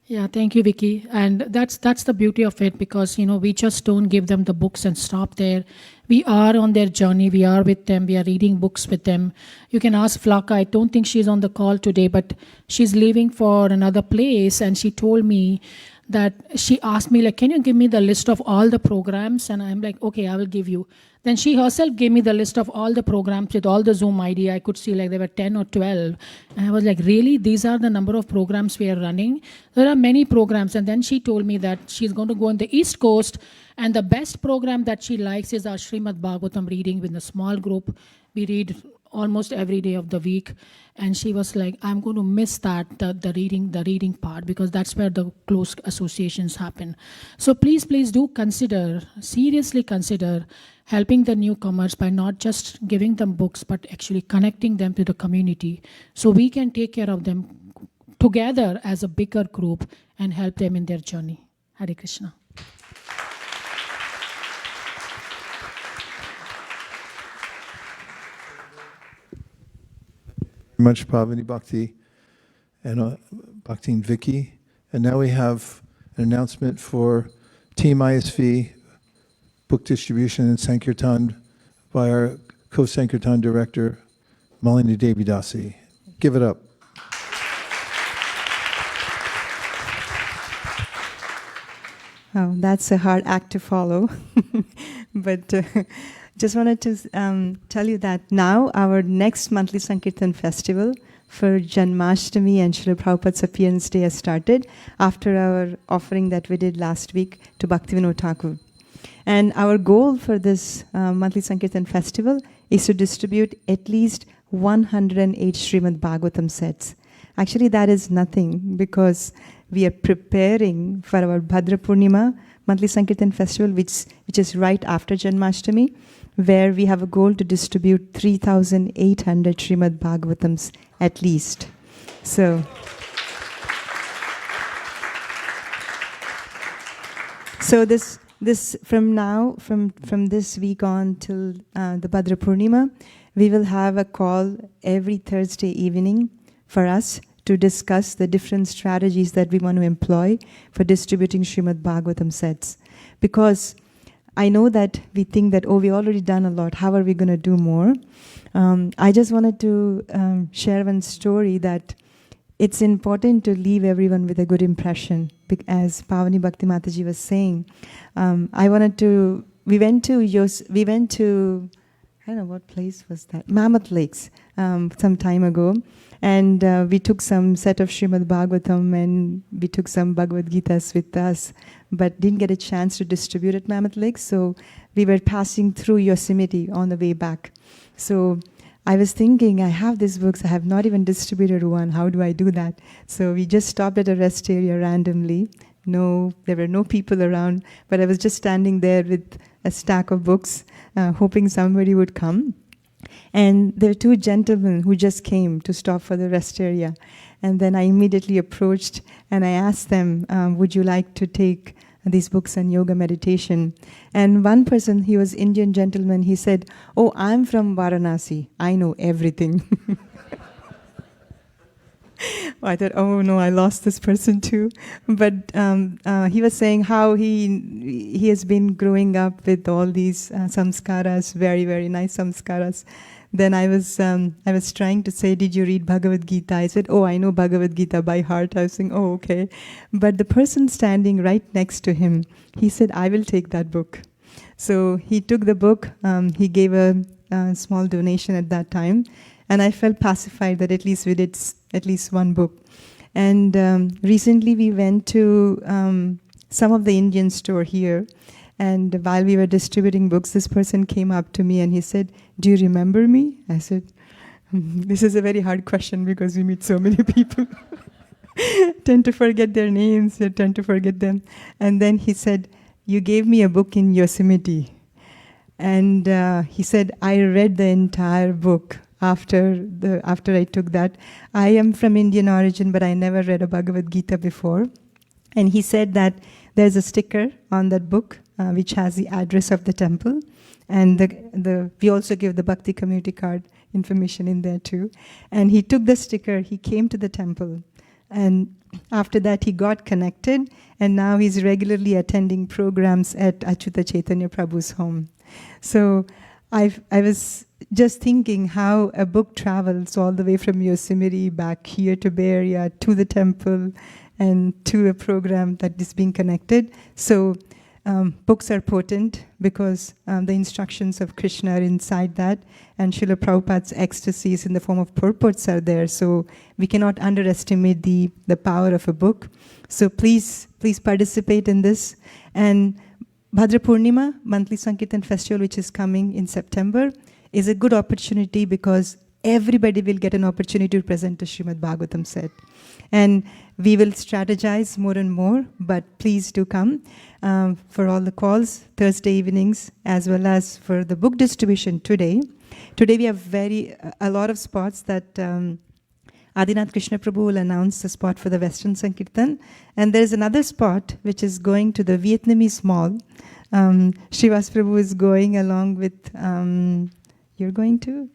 Yeah, thank you, Vicky. And that's the beauty of it, because we just don't give them the books and stop there. We are on their journey. We are with them. We are reading books with them. You can ask Flaka. I don't think she's on the call today, but she's leaving for another place, and she told me that she asked me, like, can you give me the list of all the programs? And I'm like, okay, I will give you. Then she herself gave me the list of all the programs with all the Zoom ID. I could see like there were 10 or 12. And I was like, really? These are the number of programs we are running? There are many programs. And then she told me that she's going to go on the East Coast, and the best program that she likes is our Srimad Bhagavatam reading with a small group. We read almost every day of the week. And she was like, I'm going to miss that, the reading part, because that's where the close associations happen. So please do consider, seriously consider helping the newcomers by not just giving them books, but actually connecting them to the community so we can take care of them together as a bigger group and help them in their journey. Hare Krishna. Much Pavani Bhakti and Bhakti and Vicky. And now we have an announcement for Team ISV book distribution and Sankirtan by our co-Sankirtan director, Malini Devi Dasi. Give it up. Oh, that's a hard act to follow. But just wanted to tell you that now our next monthly Sankirtan festival for Janmashtami and Srila Prabhupada's appearance day has started after our offering that we did last week to Bhaktivinoda Thakur. And our goal for this monthly Sankirtan festival is to distribute at least 108 Srimad Bhagavatam sets. Actually, that is nothing, because we are preparing for our Bhadra Purnima monthly Sankirtan festival, which is right after Janmashtami, where we have a goal to distribute 3,800 Srimad Bhagavatams at least. So this from now, from this week on till the Bhadra Purnima, we will have a call every Thursday evening for us to discuss the different strategies that we want to employ for distributing Srimad Bhagavatam sets. Because I know that we think that, oh, we've already done a lot, how are we going to do more? I just wanted to share one story that it's important to leave everyone with a good impression. As Pavani Bhakti Mataji was saying, we went to, I don't know what place was that, Mammoth Lakes, some time ago. And we took some set of Srimad Bhagavatam and we took some Bhagavad-gītās with us, but didn't get a chance to distribute at Mammoth Lakes. So we were passing through Yosemite on the way back. So I was thinking, I have these books, I have not even distributed one, how do I do that? So we just stopped at a rest area randomly. No, there were no people around, but I was just standing there with a stack of books, hoping somebody would come. And there were two gentlemen who just came to stop for the rest area. And then I immediately approached and I asked them, would you like to take these books on yoga meditation? And one person, he was Indian gentleman, he said, oh, I'm from Varanasi, I know everything. I thought, oh no, I lost this person too. But he was saying how he has been growing up with all these samskaras, very, very nice samskaras. Then I was trying to say, did you read Bhagavad-gītā? I said, oh, I know Bhagavad-gītā by heart. I was saying, oh, okay. But the person standing right next to him, he said, I will take that book. So he took the book, he gave a small donation at that time, and I felt pacified that at least we did at least one book. And recently we went to some of the Indian store here, and while we were distributing books, this person came up to me and he said, do you remember me? I said, this is a very hard question because we meet so many people. Tend to forget their names, you tend to forget them. And then he said, you gave me a book in Yosemite. And he said, I read the entire book after I took that. I am from Indian origin, but I never read a Bhagavad-gītā before. And he said that there's a sticker on that book which has the address of the temple. And we also give the Bhakti community card information in there too. And he took the sticker, he came to the temple. And after that he got connected, and now he's regularly attending programs at Achyuta Chaitanya Prabhu's home. So I was just thinking how a book travels all the way from Yosemite back here to Bay Area, to the temple, and to a program that is being connected. So books are potent because the instructions of Kṛṣṇa are inside that, and Srila Prabhupada's ecstasies in the form of purports are there. So we cannot underestimate the power of a book. So please participate in this. And Bhadra Purnima, monthly Sankirtan festival, which is coming in September, is a good opportunity because everybody will get an opportunity to present a Srimad Bhagavatam set. And we will strategize more and more, but please do come for all the calls, Thursday evenings, as well as for the book distribution today. Today we have a lot of spots that Adinath Krishna Prabhu will announce the spot for the Western Sankirtan. And there is another spot which is going to the Vietnamese mall. Srivas Prabhu is going along with, you're going to?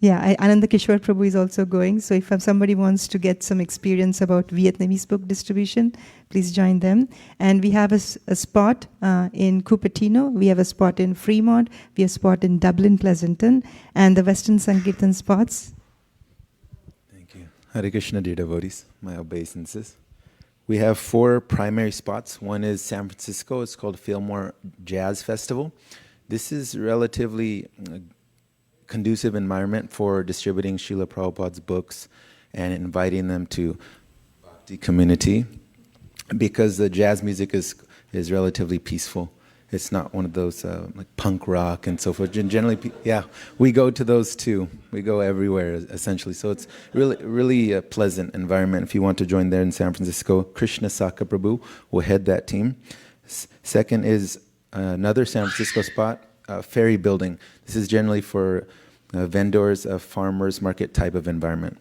Yeah, Ananda Kishore Prabhu is also going. So if somebody wants to get some experience about Vietnamese book distribution, please join them. And we have a spot in Cupertino. We have a spot in Fremont. We have a spot in Dublin, Pleasanton. And the Western Sankirtan spots. Thank you. Hare Krishna, dear devotees, my obeisances. We have 4 primary spots. One is San Francisco. It's called Fillmore Jazz Festival. This is relatively conducive environment for distributing Srila Prabhupada's books and inviting them to the community, because the jazz music is relatively peaceful. It's not one of those like punk rock and so forth. Generally, we go to those too. We go everywhere essentially. So it's really a pleasant environment. If you want to join there in San Francisco, Kṛṣṇa Saka Prabhu will head that team. Second is another San Francisco spot, Ferry Building. This is generally for vendors, a farmers market type of environment.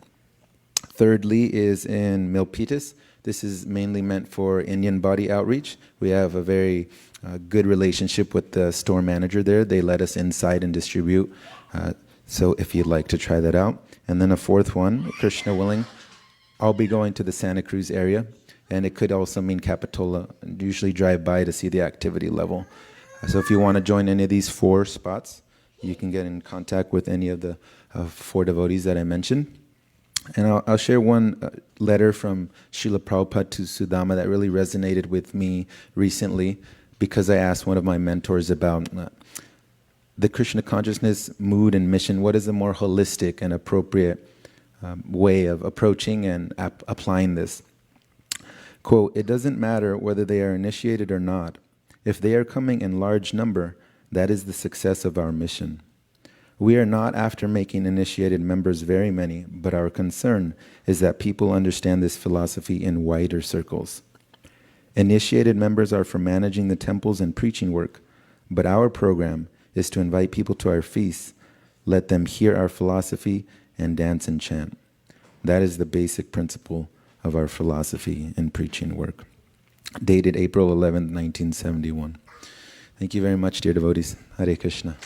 Thirdly is in Milpitas. This is mainly meant for Indian body outreach. We have a very good relationship with the store manager there. They let us inside and distribute. So if you'd like to try that out. And then a fourth one, Kṛṣṇa willing, I'll be going to the Santa Cruz area, and it could also mean Capitola. Usually drive by to see the activity level. So if you want to join any of these 4 spots, you can get in contact with any of the 4 devotees that I mentioned. And I'll share one letter from Srila Prabhupada to Sudama that really resonated with me recently, because I asked one of my mentors about the Krishna consciousness mood and mission. What is a more holistic and appropriate way of approaching and applying this? Quote, "It doesn't matter whether they are initiated or not. If they are coming in large number, that is the success of our mission. We are not after making initiated members very many, but our concern is that people understand this philosophy in wider circles. Initiated members are for managing the temples and preaching work, but our program is to invite people to our feasts, let them hear our philosophy, and dance and chant. That is the basic principle of our philosophy and preaching work." Dated April 11th, 1971. Thank you very much, dear devotees. Hare Krishna.